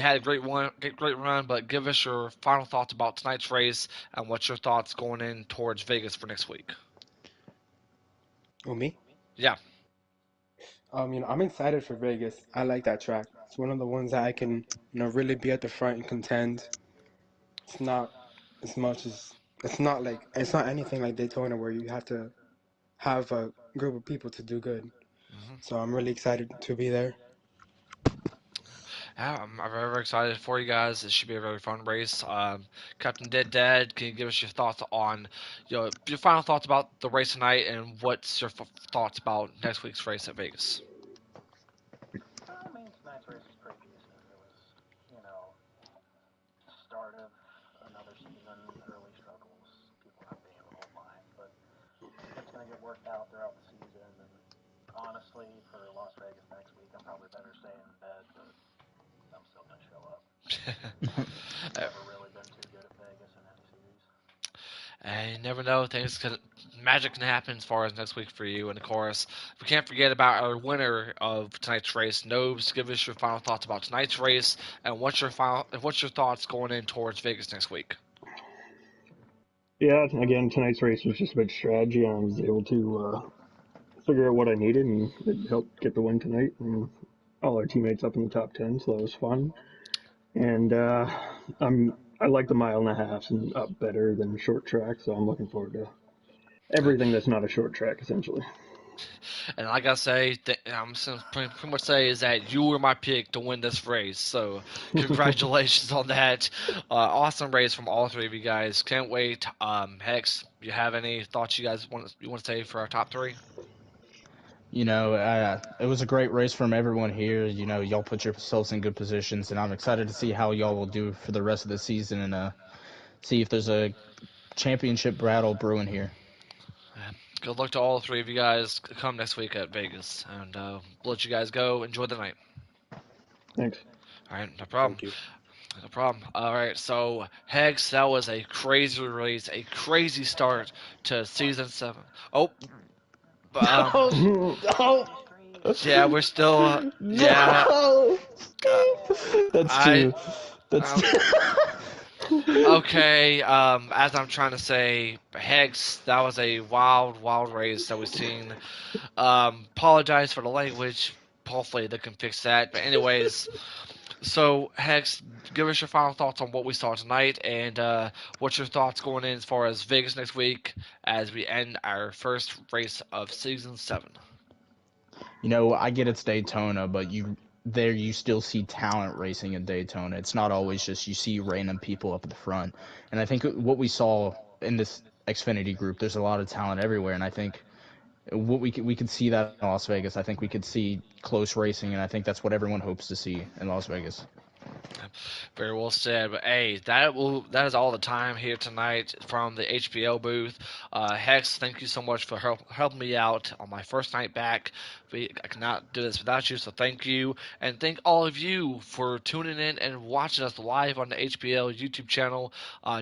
had a great run, but give us your final thoughts about tonight's race and what's your thoughts going in towards Vegas for next week. Oh, me? Yeah, I'm excited for Vegas. I like that track. It's one of the ones that I can, really be at the front and contend. It's not as much as it's not anything like Daytona where you have to have a group of people to do good. hmm So I'm really excited to be there. yeah, I'm very, very excited for you guys. It should be a very fun race. Captain Dead, can you give us your thoughts on your final thoughts about the race tonight and what's your thoughts about next week's race at Vegas? I mean, tonight's race was pretty decent. It was, you know, start of another season, early struggles, people not being able to hold lines, but it's going to get worked out throughout the season. And honestly, for Las Vegas next week, I'm probably better staying in bed, but I'm still going to show up. Uh, Never really been too good at Vegas in any series. And you never know, magic can happen as far as next week for you. And of course, we can't forget about our winner of tonight's race, Nobes. Give us your final thoughts about tonight's race and what's your thoughts going in towards Vegas next week. Yeah, again, tonight's race was just about strategy. I was able to figure out what I needed, and it helped get the win tonight. And all our teammates up in the top 10, so that was fun. And I like the mile and a half and up better than short track, so I'm looking forward to Uh, everything that's not a short track, essentially. And like I say, I'm just gonna pretty much say is that you were my pick to win this race. So congratulations on that. Awesome race from all three of you guys. Can't wait. Hex, you have any thoughts you want to say for our top three? It was a great race from everyone here. Y'all put yourselves in good positions, and I'm excited to see how y'all will do for the rest of the season and see if there's a championship battle brewing here. Good luck to all three of you guys. Come next week at Vegas, and we'll let you guys go. Enjoy the night. Thanks. All right, no problem. Thank you. No problem. All right, so Hex, that was a crazy race, a crazy start to season seven. Oh, um, Oh, oh, yeah, we're still, yeah. no! Uh, That's I, too. That's. um, okay. As I'm trying to say, Hex, that was a wild, wild race that we've seen. Apologize for the language. Hopefully they can fix that. But anyways, so, Hex, give us your final thoughts on what we saw tonight, and what's your thoughts going in as far as Vegas next week as we end our first race of season seven. I get it's Daytona, but you still see talent racing in Daytona. It's not always just you see random people up at the front. And I think what we saw in this Xfinity group, there's a lot of talent everywhere, and I think what we could see that in Las Vegas. I think we could see close racing, and I think that's what everyone hopes to see in Las Vegas. Very well said. But hey, that is all the time here tonight from the HPL booth. Hex, thank you so much for helping me out on my first night back. I cannot do this without you, so thank you. And thank all of you for tuning in and watching us live on the HPL YouTube channel.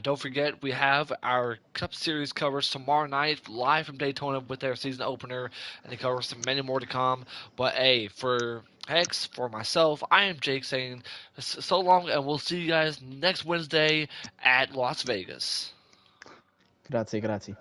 Don't forget, we have our Cup Series coverage tomorrow night, live from Daytona with their season opener, and they cover some many more to come. But hey, for Hex, for myself, I am Jake saying so long, and we'll see you guys next Wednesday at Las Vegas. Grazie, grazie.